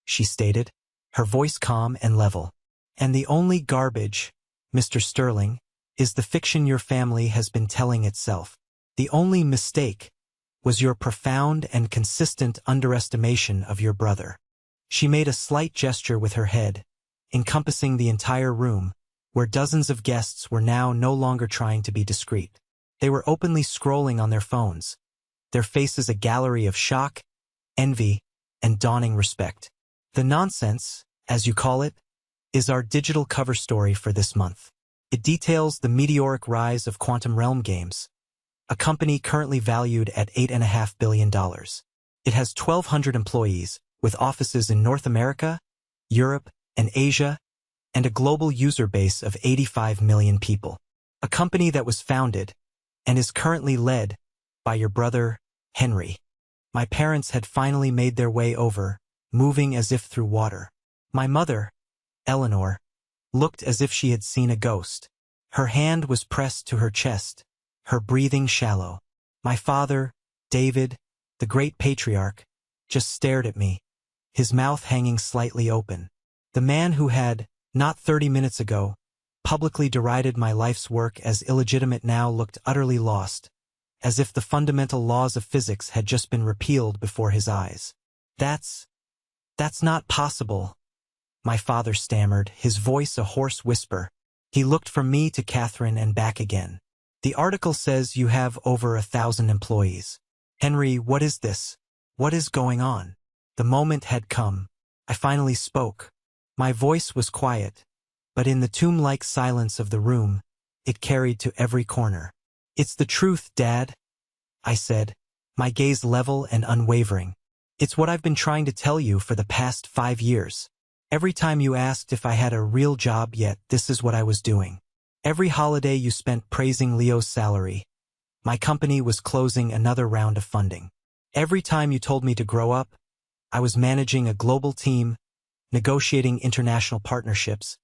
she stated, her voice calm and level. "And the only garbage, Mr. Sterling, is the fiction your family has been telling itself. The only mistake was your profound and consistent underestimation of your brother." She made a slight gesture with her head, encompassing the entire room, where dozens of guests were now no longer trying to be discreet. They were openly scrolling on their phones, their faces a gallery of shock, envy, and dawning respect. "The nonsense, as you call it, is our digital cover story for this month. It details the meteoric rise of Quantum Realm Games, a company currently valued at $8.5 billion. It has 1,200 employees, with offices in North America, Europe, and Asia, and a global user base of 85 million people. A company that was founded, and is currently led, by your brother, Henry. My parents had finally made their way over, moving as if through water. My mother, Eleanor, looked as if she had seen a ghost. Her hand was pressed to her chest, her breathing shallow. My father, David, the great patriarch, just stared at me, his mouth hanging slightly open. The man who had, not 30 minutes ago, publicly derided my life's work as illegitimate now looked utterly lost, as if the fundamental laws of physics had just been repealed before his eyes. That's not possible," my father stammered, his voice a hoarse whisper. He looked from me to Catherine and back again. "The article says you have over 1,000 employees. Henry, what is this? What is going on?" The moment had come. I finally spoke. My voice was quiet, but in the tomb-like silence of the room, it carried to every corner. "It's the truth, Dad," I said, my gaze level and unwavering. "It's what I've been trying to tell you for the past 5 years. Every time you asked if I had a real job yet, this is what I was doing. Every holiday you spent praising Leo's salary. My company was closing another round of funding. Every time you told me to grow up, I was managing a global team, negotiating international partnerships,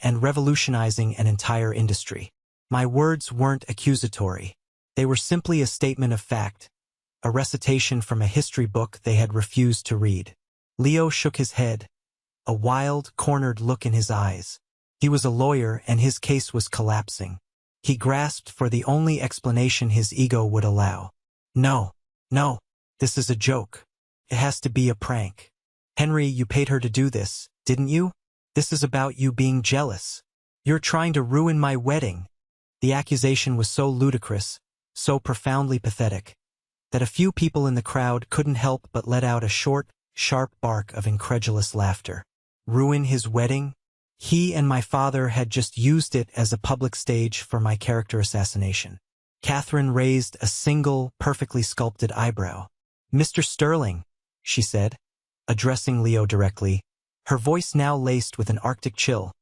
and revolutionizing an entire industry. My words weren't accusatory. They were simply a statement of fact, a recitation from a history book they had refused to read." Leo shook his head, a wild, cornered look in his eyes. He was a lawyer and his case was collapsing. He grasped for the only explanation his ego would allow. No, this is a joke. It has to be a prank. Henry, you paid her to do this, didn't you? This is about you being jealous. You're trying to ruin my wedding." The accusation was so ludicrous, so profoundly pathetic, that a few people in the crowd couldn't help but let out a short, sharp bark of incredulous laughter. Ruin his wedding? He and my father had just used it as a public stage for my character assassination. Catherine raised a single, perfectly sculpted eyebrow. "Mr. Sterling," she said, addressing Leo directly, her voice now laced with an Arctic chill.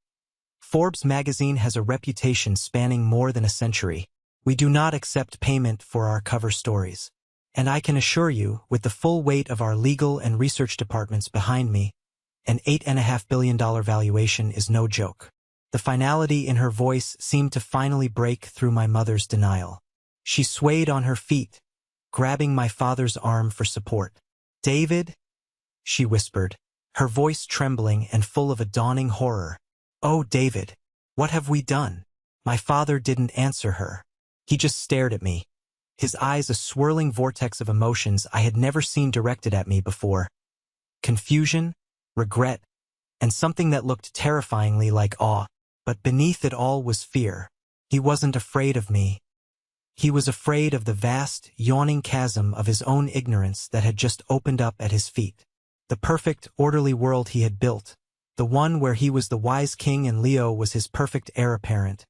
"Forbes magazine has a reputation spanning more than a century. We do not accept payment for our cover stories. And I can assure you, with the full weight of our legal and research departments behind me, an $8.5 billion valuation is no joke." The finality in her voice seemed to finally break through my mother's denial. She swayed on her feet, grabbing my father's arm for support. "David," she whispered, her voice trembling and full of a dawning horror. "Oh, David, what have we done?" My father didn't answer her. He just stared at me, his eyes a swirling vortex of emotions I had never seen directed at me before. Confusion, regret, and something that looked terrifyingly like awe. But beneath it all was fear. He wasn't afraid of me. He was afraid of the vast, yawning chasm of his own ignorance that had just opened up at his feet. The perfect, orderly world he had built, the one where he was the wise king and Leo was his perfect heir apparent,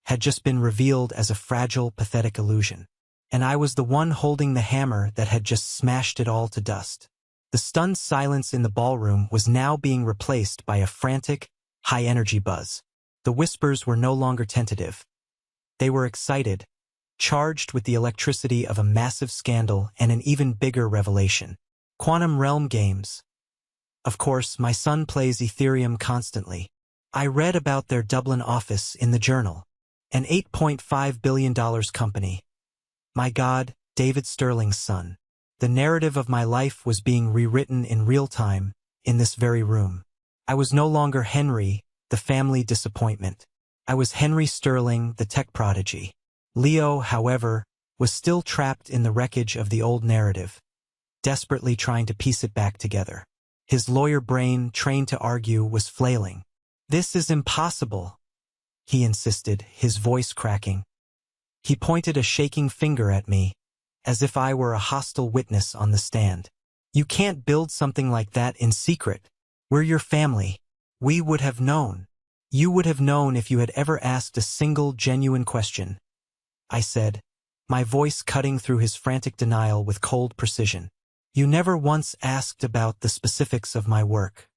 had just been revealed as a fragile, pathetic illusion. And I was the one holding the hammer that had just smashed it all to dust. The stunned silence in the ballroom was now being replaced by a frantic, high-energy buzz. The whispers were no longer tentative. They were excited, charged with the electricity of a massive scandal and an even bigger revelation. Quantum realm games. Of course, my son plays Ethereum constantly. I read about their Dublin office in the journal. An $8.5 billion company. My God, David Sterling's son. The narrative of my life was being rewritten in real time, in this very room. I was no longer Henry, the family disappointment. I was Henry Sterling, the tech prodigy. Leo, however, was still trapped in the wreckage of the old narrative, desperately trying to piece it back together. His lawyer brain, trained to argue, was flailing. "This is impossible," he insisted, his voice cracking. He pointed a shaking finger at me, as if I were a hostile witness on the stand. "You can't build something like that in secret. We're your family. We would have known. You would have known if you had ever asked a single genuine question," I said, my voice cutting through his frantic denial with cold precision. "You never once asked about the specifics of my work.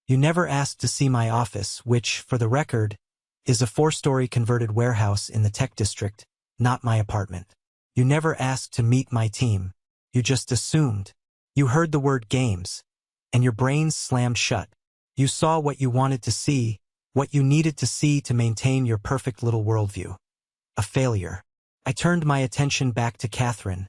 You never asked to see my office, which, for the record, is a 4-story converted warehouse in the tech district, not my apartment. You never asked to meet my team. You just assumed. You heard the word games, and your brains slammed shut. You saw what you wanted to see, what you needed to see to maintain your perfect little worldview. A failure." I turned my attention back to Catherine,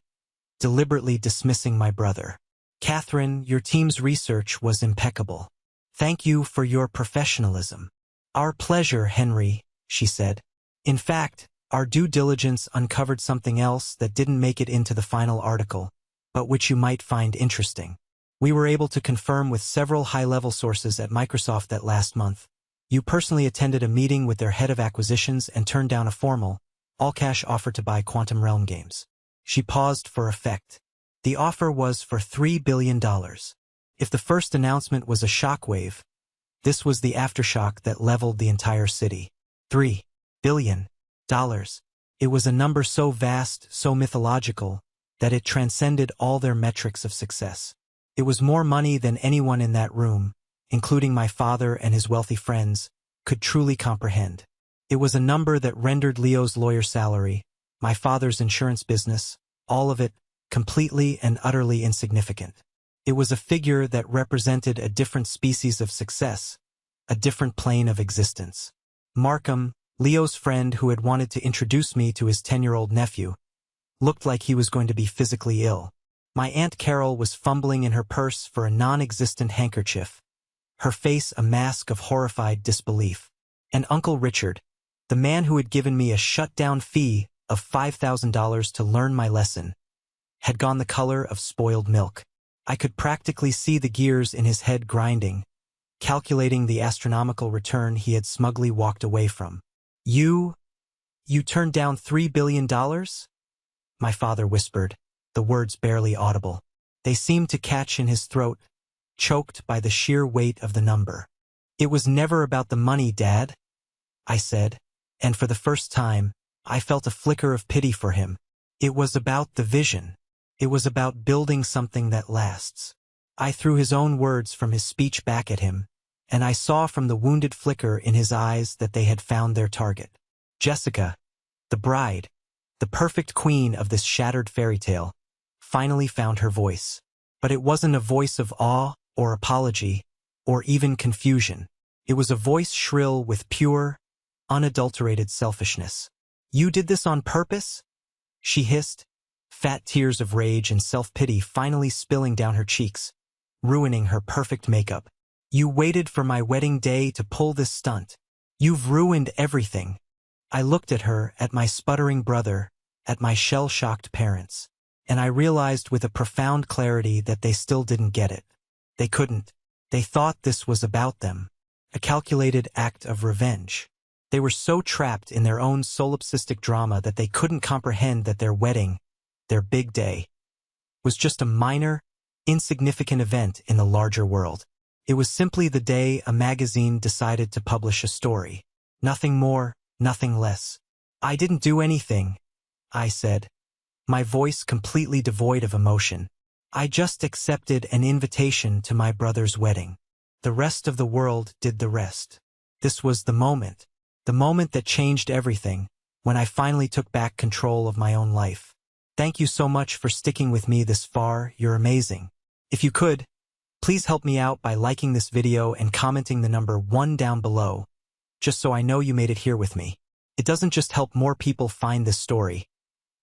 deliberately dismissing my brother. "Catherine, your team's research was impeccable. Thank you for your professionalism." "Our pleasure, Henry," she said. "In fact, our due diligence uncovered something else that didn't make it into the final article, but which you might find interesting. We were able to confirm with several high-level sources at Microsoft that last month, you personally attended a meeting with their head of acquisitions and turned down a formal, all-cash offer to buy Quantum Realm Games." She paused for effect. The offer was for $3 billion. If the first announcement was a shockwave, This was the aftershock that leveled the entire city. $3 billion. It was a number so vast, so mythological, that it transcended all their metrics of success. It was more money than anyone in that room, including my father and his wealthy friends, could truly comprehend. It was a number that rendered Leo's lawyer salary, my father's insurance business, all of it, completely and utterly insignificant. It was a figure that represented a different species of success, a different plane of existence. Markham, Leo's friend who had wanted to introduce me to his 10-year-old nephew, looked like he was going to be physically ill. My Aunt Carol was fumbling in her purse for a non-existent handkerchief, her face a mask of horrified disbelief. And Uncle Richard, the man who had given me a shut-down fee of $5,000 to learn my lesson, had gone the color of spoiled milk. I could practically see the gears in his head grinding, calculating the astronomical return he had smugly walked away from. You turned down $3 billion? My father whispered, the words barely audible. They seemed to catch in his throat, choked by the sheer weight of the number. It was never about the money, Dad, I said, and for the first time, I felt a flicker of pity for him. It was about the vision. It was about building something that lasts. I threw his own words from his speech back at him, and I saw from the wounded flicker in his eyes that they had found their target. Jessica, the bride, the perfect queen of this shattered fairy tale, finally found her voice. But it wasn't a voice of awe or apology or even confusion. It was a voice shrill with pure, unadulterated selfishness. You did this on purpose? She hissed, fat tears of rage and self-pity finally spilling down her cheeks, ruining her perfect makeup. You waited for my wedding day to pull this stunt. You've ruined everything. I looked at her, at my sputtering brother, at my shell-shocked parents, and I realized with a profound clarity that they still didn't get it. They couldn't. They thought this was about them, a calculated act of revenge. They were so trapped in their own solipsistic drama that they couldn't comprehend that their wedding, their big day, was just a minor, insignificant event in the larger world. It was simply the day a magazine decided to publish a story. Nothing more, nothing less. I didn't do anything, I said, my voice completely devoid of emotion. I just accepted an invitation to my brother's wedding. The rest of the world did the rest. This was the moment that changed everything, when I finally took back control of my own life. Thank you so much for sticking with me this far, you're amazing. If you could, please help me out by liking this video and commenting the number 1 down below, just so I know you made it here with me. It doesn't just help more people find this story.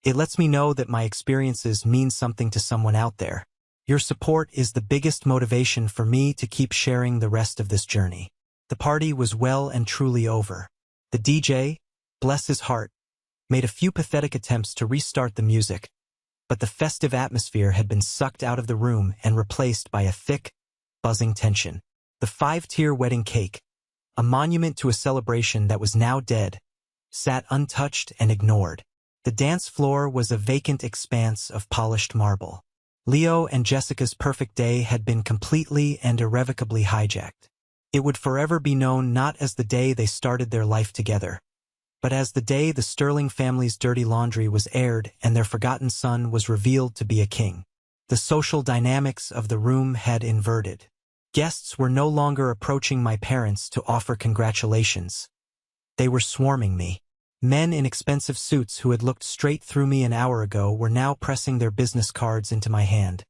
It lets me know that my experiences mean something to someone out there. Your support is the biggest motivation for me to keep sharing the rest of this journey. The party was well and truly over. The DJ, bless his heart, made a few pathetic attempts to restart the music, but the festive atmosphere had been sucked out of the room and replaced by a thick, buzzing tension. The 5-tier wedding cake, a monument to a celebration that was now dead, sat untouched and ignored. The dance floor was a vacant expanse of polished marble. Leo and Jessica's perfect day had been completely and irrevocably hijacked. It would forever be known not as the day they started their life together, but as the day the Sterling family's dirty laundry was aired and their forgotten son was revealed to be a king. The social dynamics of the room had inverted. Guests were no longer approaching my parents to offer congratulations. They were swarming me. Men in expensive suits who had looked straight through me an hour ago were now pressing their business cards into my hand,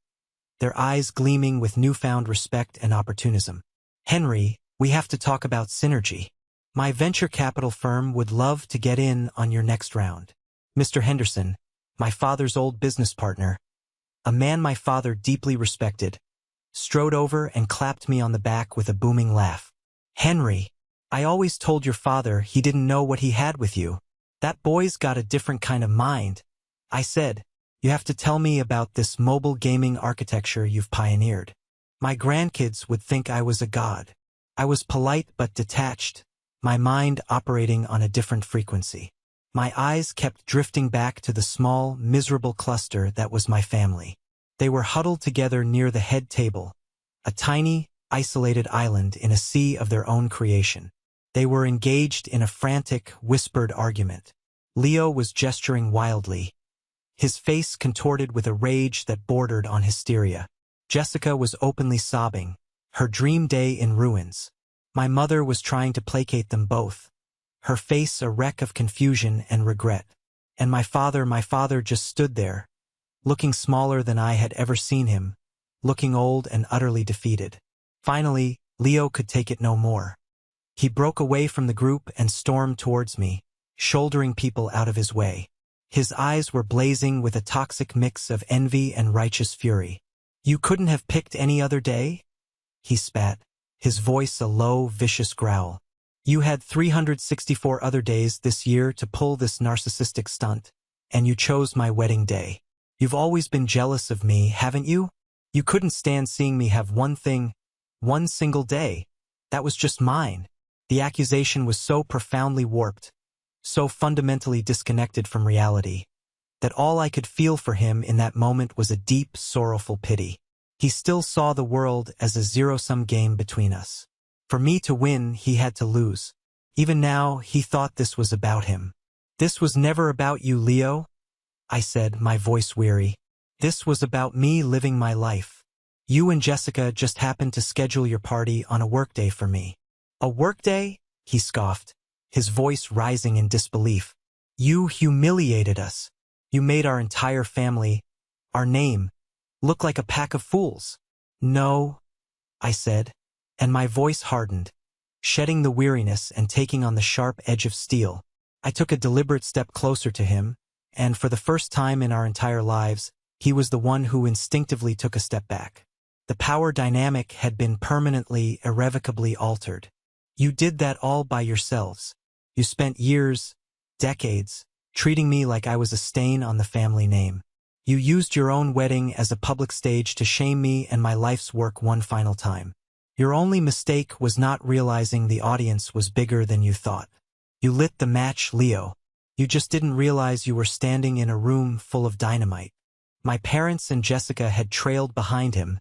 their eyes gleaming with newfound respect and opportunism. Henry, we have to talk about synergy. My venture capital firm would love to get in on your next round. Mr. Henderson, my father's old business partner, a man my father deeply respected, strode over and clapped me on the back with a booming laugh. Henry, I always told your father he didn't know what he had with you. That boy's got a different kind of mind. I said, you have to tell me about this mobile gaming architecture you've pioneered. My grandkids would think I was a god. I was polite but detached, my mind operating on a different frequency. My eyes kept drifting back to the small, miserable cluster that was my family. They were huddled together near the head table, a tiny, isolated island in a sea of their own creation. They were engaged in a frantic, whispered argument. Leo was gesturing wildly, his face contorted with a rage that bordered on hysteria. Jessica was openly sobbing, her dream day in ruins. My mother was trying to placate them both, her face a wreck of confusion and regret. And my father just stood there, looking smaller than I had ever seen him, looking old and utterly defeated. Finally, Leo could take it no more. He broke away from the group and stormed towards me, shouldering people out of his way. His eyes were blazing with a toxic mix of envy and righteous fury. "You couldn't have picked any other day?" he spat, his voice a low, vicious growl. "You had 364 other days this year to pull this narcissistic stunt, and you chose my wedding day. You've always been jealous of me, haven't you? You couldn't stand seeing me have one single day. That was just mine." The accusation was so profoundly warped, so fundamentally disconnected from reality, that all I could feel for him in that moment was a deep, sorrowful pity. He still saw the world as a zero-sum game between us. For me to win, he had to lose. Even now, he thought this was about him. "This was never about you, Leo," I said, my voice weary. "This was about me living my life. You and Jessica just happened to schedule your party on a workday for me." "A workday?" he scoffed, his voice rising in disbelief. "You humiliated us. You made our entire family, our name, look like a pack of fools." "No," I said, and my voice hardened, shedding the weariness and taking on the sharp edge of steel. I took a deliberate step closer to him, and for the first time in our entire lives, he was the one who instinctively took a step back. The power dynamic had been permanently, irrevocably altered. "You did that all by yourselves. You spent years, decades, treating me like I was a stain on the family name. You used your own wedding as a public stage to shame me and my life's work one final time. Your only mistake was not realizing the audience was bigger than you thought. You lit the match, Leo. You just didn't realize you were standing in a room full of dynamite." My parents and Jessica had trailed behind him,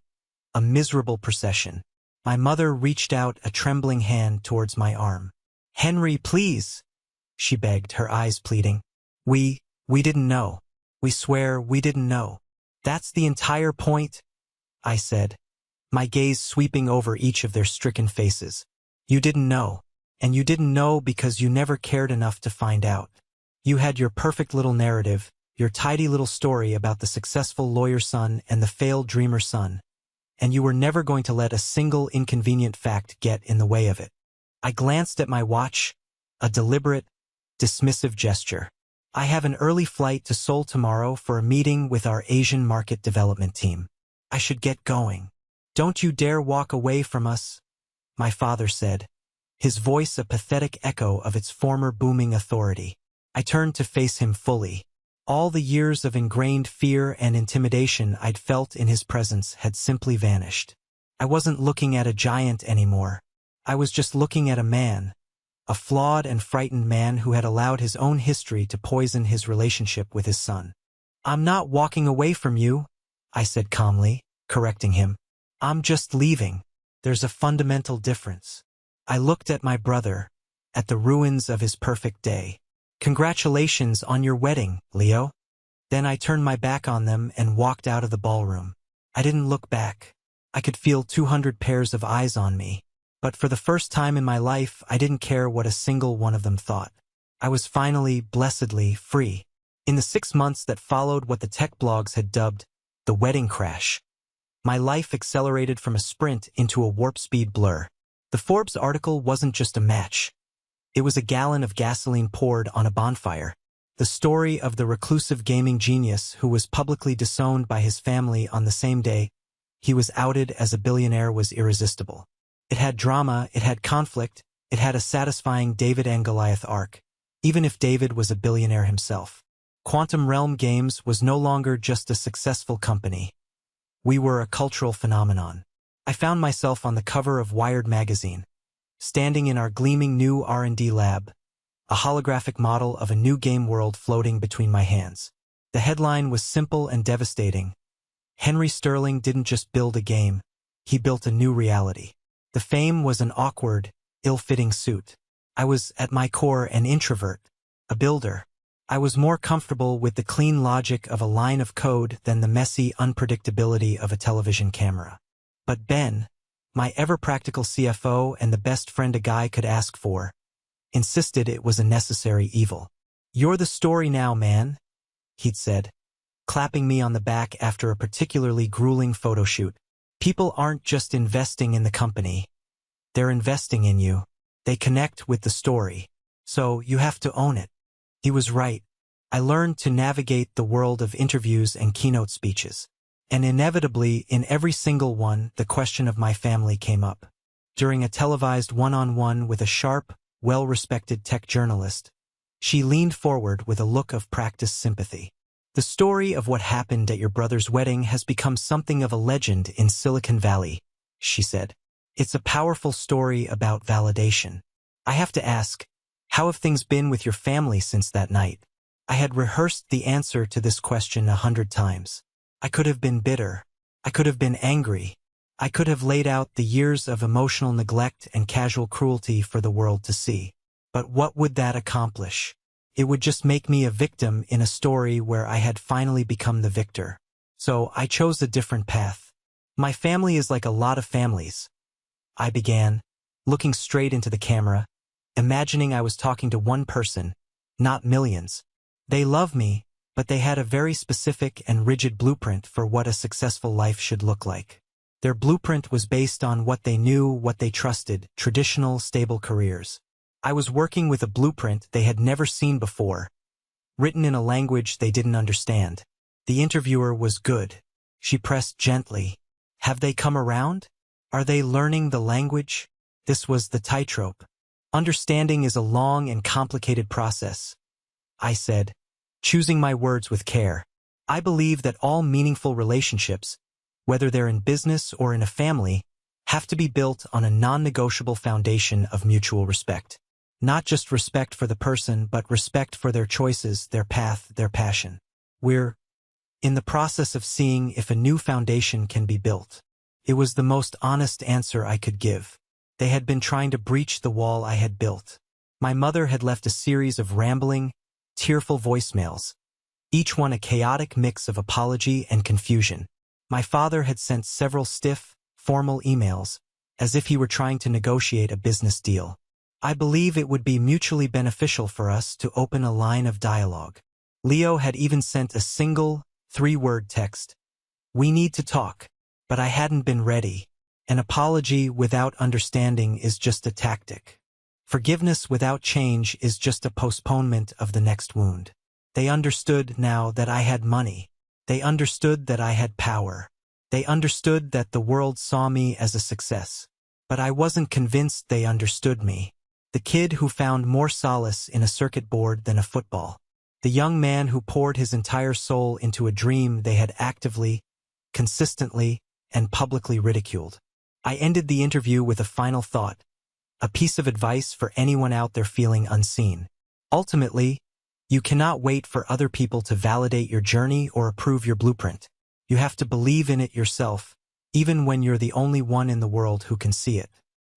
a miserable procession. My mother reached out a trembling hand towards my arm. "Henry, please," she begged, her eyes pleading. We didn't know. We swear we didn't know." "That's the entire point," I said, my gaze sweeping over each of their stricken faces. "You didn't know. And you didn't know because you never cared enough to find out. You had your perfect little narrative, your tidy little story about the successful lawyer son and the failed dreamer son, and you were never going to let a single inconvenient fact get in the way of it." I glanced at my watch, a deliberate, dismissive gesture. "I have an early flight to Seoul tomorrow for a meeting with our Asian market development team. I should get going." "Don't you dare walk away from us," my father said, his voice a pathetic echo of its former booming authority. I turned to face him fully. All the years of ingrained fear and intimidation I'd felt in his presence had simply vanished. I wasn't looking at a giant anymore. I was just looking at a man, a flawed and frightened man who had allowed his own history to poison his relationship with his son. "I'm not walking away from you," I said calmly, correcting him. "I'm just leaving. There's a fundamental difference." I looked at my brother, at the ruins of his perfect day. "Congratulations on your wedding, Leo." Then I turned my back on them and walked out of the ballroom. I didn't look back. I could feel 200 pairs of eyes on me. But for the first time in my life, I didn't care what a single one of them thought. I was finally, blessedly, free. In the 6 months that followed what the tech blogs had dubbed the wedding crash, my life accelerated from a sprint into a warp-speed blur. The Forbes article wasn't just a match. It was a gallon of gasoline poured on a bonfire. The story of the reclusive gaming genius who was publicly disowned by his family on the same day he was outed as a billionaire was irresistible. It had drama, it had conflict, it had a satisfying David and Goliath arc, even if David was a billionaire himself. Quantum Realm Games was no longer just a successful company. We were a cultural phenomenon. I found myself on the cover of Wired magazine, standing in our gleaming new R&D lab, a holographic model of a new game world floating between my hands. The headline was simple and devastating. Henry Sterling didn't just build a game, he built a new reality. The fame was an awkward, ill-fitting suit. I was, at my core, an introvert, a builder. I was more comfortable with the clean logic of a line of code than the messy unpredictability of a television camera. But Ben, my ever-practical CFO and the best friend a guy could ask for, insisted it was a necessary evil. "You're the story now, man," he'd said, clapping me on the back after a particularly grueling photo shoot. "People aren't just investing in the company. They're investing in you. They connect with the story. So you have to own it." He was right. I learned to navigate the world of interviews and keynote speeches. And inevitably, in every single one, the question of my family came up. During a televised one-on-one with a sharp, well-respected tech journalist, she leaned forward with a look of practiced sympathy. "The story of what happened at your brother's wedding has become something of a legend in Silicon Valley," she said. "It's a powerful story about validation. I have to ask, how have things been with your family since that night?" I had rehearsed the answer to this question 100 times. I could have been bitter. I could have been angry. I could have laid out the years of emotional neglect and casual cruelty for the world to see. But what would that accomplish? It would just make me a victim in a story where I had finally become the victor. So I chose a different path. "My family is like a lot of families," I began, looking straight into the camera, imagining I was talking to one person, not millions. "They love me, but they had a very specific and rigid blueprint for what a successful life should look like. Their blueprint was based on what they knew, what they trusted, traditional, stable careers. I was working with a blueprint they had never seen before, written in a language they didn't understand." The interviewer was good. She pressed gently. "Have they come around? Are they learning the language?" This was the tightrope. "Understanding is a long and complicated process," I said, choosing my words with care. "I believe that all meaningful relationships, whether they're in business or in a family, have to be built on a non-negotiable foundation of mutual respect. Not just respect for the person, but respect for their choices, their path, their passion. We're in the process of seeing if a new foundation can be built." It was the most honest answer I could give. They had been trying to breach the wall I had built. My mother had left a series of rambling, tearful voicemails, each one a chaotic mix of apology and confusion. My father had sent several stiff, formal emails, as if he were trying to negotiate a business deal. I believe it would be mutually beneficial for us to open a line of dialogue. Leo had even sent a single, 3-word text. "We need to talk." But I hadn't been ready. An apology without understanding is just a tactic. Forgiveness without change is just a postponement of the next wound. They understood now that I had money. They understood that I had power. They understood that the world saw me as a success. But I wasn't convinced they understood me. The kid who found more solace in a circuit board than a football. The young man who poured his entire soul into a dream they had actively, consistently, and publicly ridiculed. I ended the interview with a final thought, a piece of advice for anyone out there feeling unseen. Ultimately, you cannot wait for other people to validate your journey or approve your blueprint. You have to believe in it yourself, even when you're the only one in the world who can see it.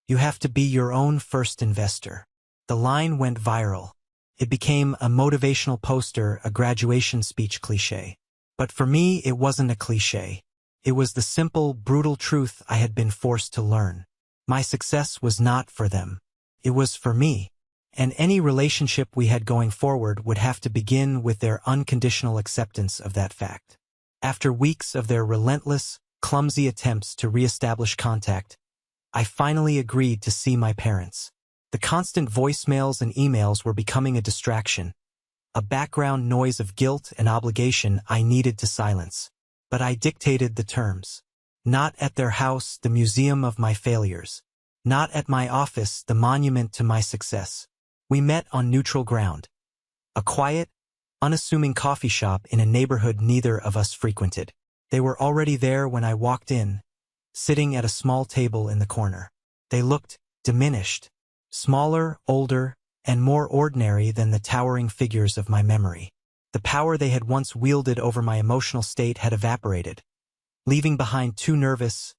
You have to be your own first investor. The line went viral. It became a motivational poster, a graduation speech cliché. But for me, it wasn't a cliché. It was the simple, brutal truth I had been forced to learn. My success was not for them. It was for me. And any relationship we had going forward would have to begin with their unconditional acceptance of that fact. After weeks of their relentless, clumsy attempts to reestablish contact, I finally agreed to see my parents. The constant voicemails and emails were becoming a distraction, a background noise of guilt and obligation I needed to silence. But I dictated the terms. Not at their house, the museum of my failures. Not at my office, the monument to my success. We met on neutral ground. A quiet, unassuming coffee shop in a neighborhood neither of us frequented. They were already there when I walked in, sitting at a small table in the corner. They looked diminished, smaller, older, and more ordinary than the towering figures of my memory. The power they had once wielded over my emotional state had evaporated, leaving behind two nervous,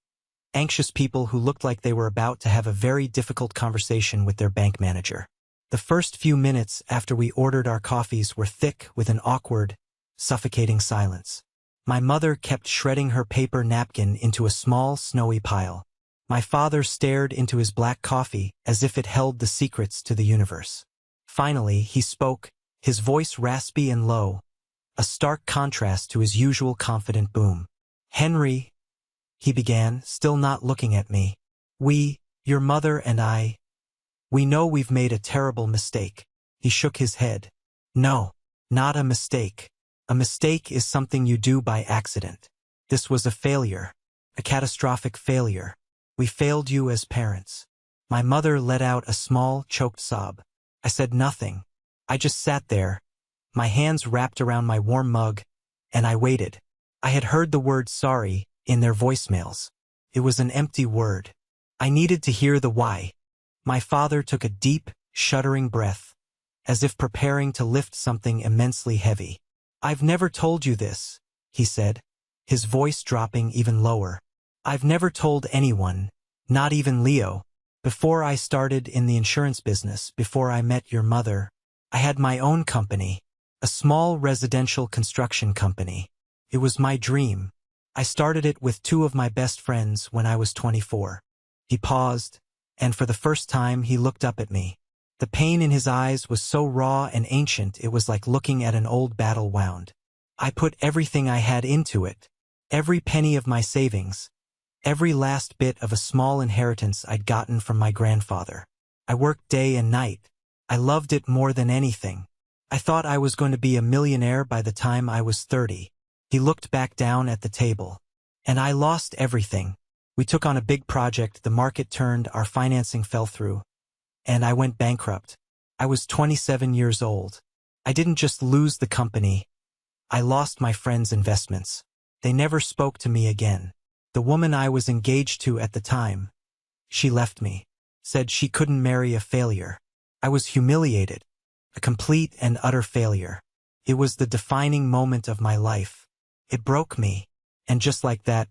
Anxious people who looked like they were about to have a very difficult conversation with their bank manager. The first few minutes after we ordered our coffees were thick with an awkward, suffocating silence. My mother kept shredding her paper napkin into a small, snowy pile. My father stared into his black coffee as if it held the secrets to the universe. Finally, he spoke, his voice raspy and low, a stark contrast to his usual confident boom. "Henry," he began, still not looking at me. Your mother and I, we know we've made a terrible mistake." He shook his head. "No, not a mistake. A mistake is something you do by accident. This was a failure, a catastrophic failure. We failed you as parents." My mother let out a small, choked sob. I said nothing. I just sat there, my hands wrapped around my warm mug, and I waited. I had heard the word sorry in their voicemails. It was an empty word. I needed to hear the why. My father took a deep, shuddering breath, as if preparing to lift something immensely heavy. "I've never told you this," he said, his voice dropping even lower. "I've never told anyone, not even Leo. Before I started in the insurance business, before I met your mother, I had my own company, a small residential construction company. It was my dream. I started it with two of my best friends when I was 24. He paused, and for the first time he looked up at me. The pain in his eyes was so raw and ancient it was like looking at an old battle wound. "I put everything I had into it, every penny of my savings, every last bit of a small inheritance I'd gotten from my grandfather. I worked day and night. I loved it more than anything. I thought I was going to be a millionaire by the time I was 30. He looked back down at the table. "And I lost everything. We took on a big project, the market turned, our financing fell through, and I went bankrupt. I was 27 years old. I didn't just lose the company. I lost my friends' investments. They never spoke to me again. The woman I was engaged to at the time, she left me, said she couldn't marry a failure. I was humiliated, a complete and utter failure. It was the defining moment of my life. It broke me, and just like that,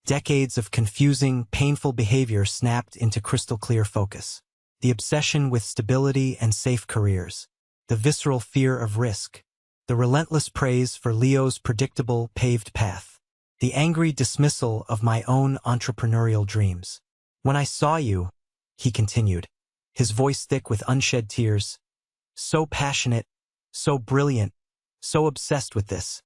decades of confusing, painful behavior snapped into crystal clear focus. The obsession with stability and safe careers, the visceral fear of risk, the relentless praise for Leo's predictable, paved path, the angry dismissal of my own entrepreneurial dreams. "When I saw you," he continued, his voice thick with unshed tears, "so passionate, so brilliant, so obsessed with this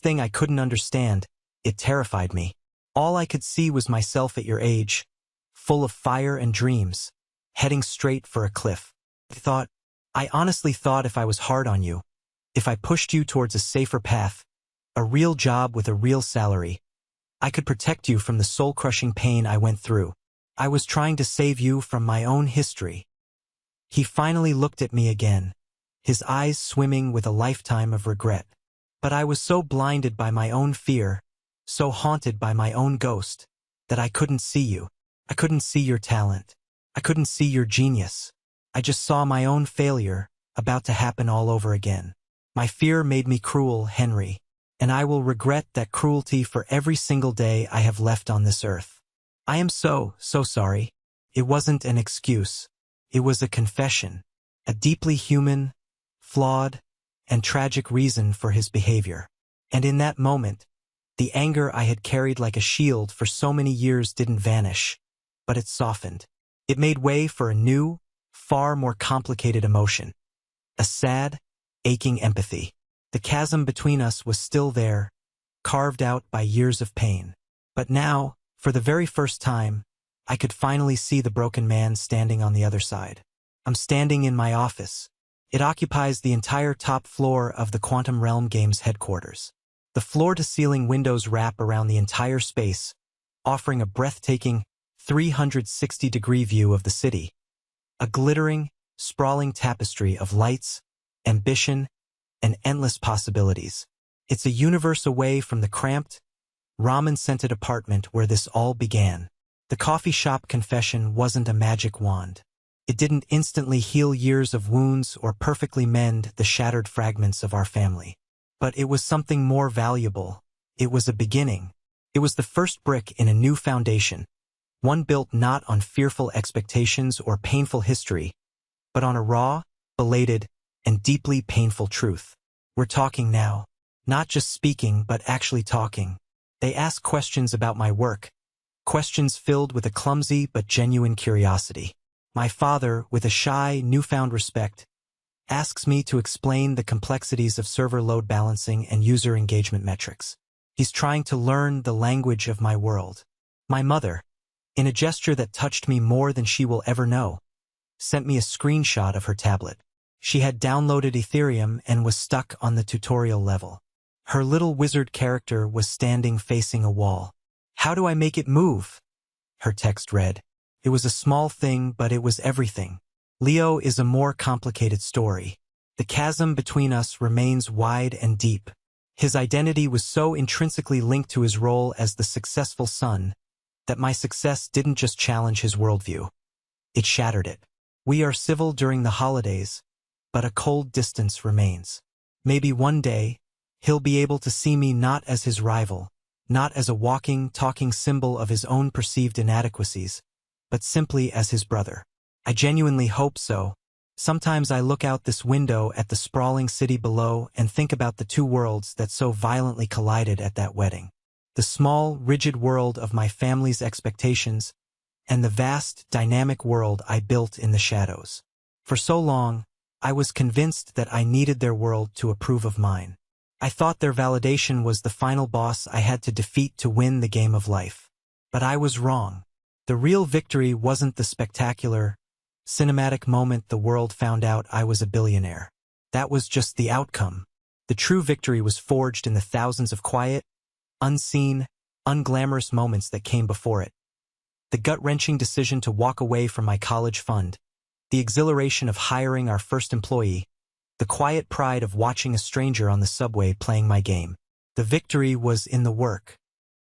thing I couldn't understand, it terrified me. All I could see was myself at your age, full of fire and dreams, heading straight for a cliff. I honestly thought if I was hard on you, if I pushed you towards a safer path, a real job with a real salary, I could protect you from the soul-crushing pain I went through. I was trying to save you from my own history." He finally looked at me again, his eyes swimming with a lifetime of regret. But I was so blinded by my own fear, so haunted by my own ghost, that I couldn't see you. I couldn't see your talent. I couldn't see your genius. I just saw my own failure, about to happen all over again. My fear made me cruel, Henry, and I will regret that cruelty for every single day I have left on this earth. I am so sorry. It wasn't an excuse. It was a confession, a deeply human, flawed, and tragic reason for his behavior. And in that moment, the anger I had carried like a shield for so many years didn't vanish, but it softened. It made way for a new, far more complicated emotion. A sad, aching empathy. The chasm between us was still there, carved out by years of pain. But now, for the very first time, I could finally see the broken man standing on the other side. I'm standing in my office. It occupies the entire top floor of the Quantum Realm Games headquarters. The floor-to-ceiling windows wrap around the entire space, offering a breathtaking 360-degree view of the city. A glittering, sprawling tapestry of lights, ambition, and endless possibilities. It's a universe away from the cramped, ramen-scented apartment where this all began. The coffee shop confession wasn't a magic wand. It didn't instantly heal years of wounds or perfectly mend the shattered fragments of our family. But it was something more valuable. It was a beginning. It was the first brick in a new foundation, one built not on fearful expectations or painful history, but on a raw, belated, and deeply painful truth. We're talking now. Not just speaking, but actually talking. They ask questions about my work, questions filled with a clumsy but genuine curiosity. My father, with a shy, newfound respect, asks me to explain the complexities of server load balancing and user engagement metrics. He's trying to learn the language of my world. My mother, in a gesture that touched me more than she will ever know, sent me a screenshot of her tablet. She had downloaded Ethereum and was stuck on the tutorial level. Her little wizard character was standing facing a wall. "How do I make it move?" her text read. It was a small thing, but it was everything. Leo is a more complicated story. The chasm between us remains wide and deep. His identity was so intrinsically linked to his role as the successful son that my success didn't just challenge his worldview. It shattered it. We are civil during the holidays, but a cold distance remains. Maybe one day, he'll be able to see me not as his rival, not as a walking, talking symbol of his own perceived inadequacies, but simply as his brother. I genuinely hope so. Sometimes I look out this window at the sprawling city below and think about the two worlds that so violently collided at that wedding. The small, rigid world of my family's expectations, and the vast, dynamic world I built in the shadows. For so long, I was convinced that I needed their world to approve of mine. I thought their validation was the final boss I had to defeat to win the game of life. But I was wrong. The real victory wasn't the spectacular, cinematic moment the world found out I was a billionaire. That was just the outcome. The true victory was forged in the thousands of quiet, unseen, unglamorous moments that came before it. The gut-wrenching decision to walk away from my college fund, the exhilaration of hiring our first employee, the quiet pride of watching a stranger on the subway playing my game. The victory was in the work.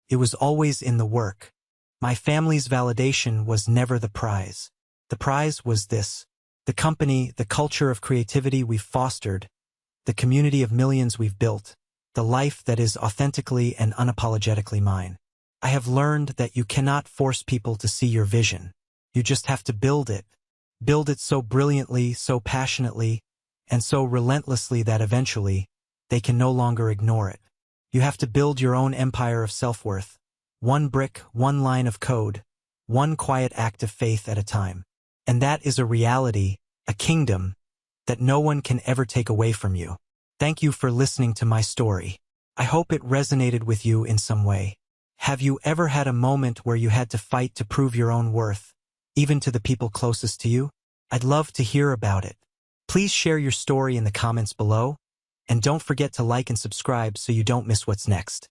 It was always in the work. My family's validation was never the prize. The prize was this: the company, the culture of creativity we've fostered, the community of millions we've built, the life that is authentically and unapologetically mine. I have learned that you cannot force people to see your vision. You just have to build it. Build it so brilliantly, so passionately, and so relentlessly that eventually, they can no longer ignore it. You have to build your own empire of self-worth, one brick, one line of code, one quiet act of faith at a time. And that is a reality, a kingdom, that no one can ever take away from you. Thank you for listening to my story. I hope it resonated with you in some way. Have you ever had a moment where you had to fight to prove your own worth, even to the people closest to you? I'd love to hear about it. Please share your story in the comments below, and don't forget to like and subscribe so you don't miss what's next.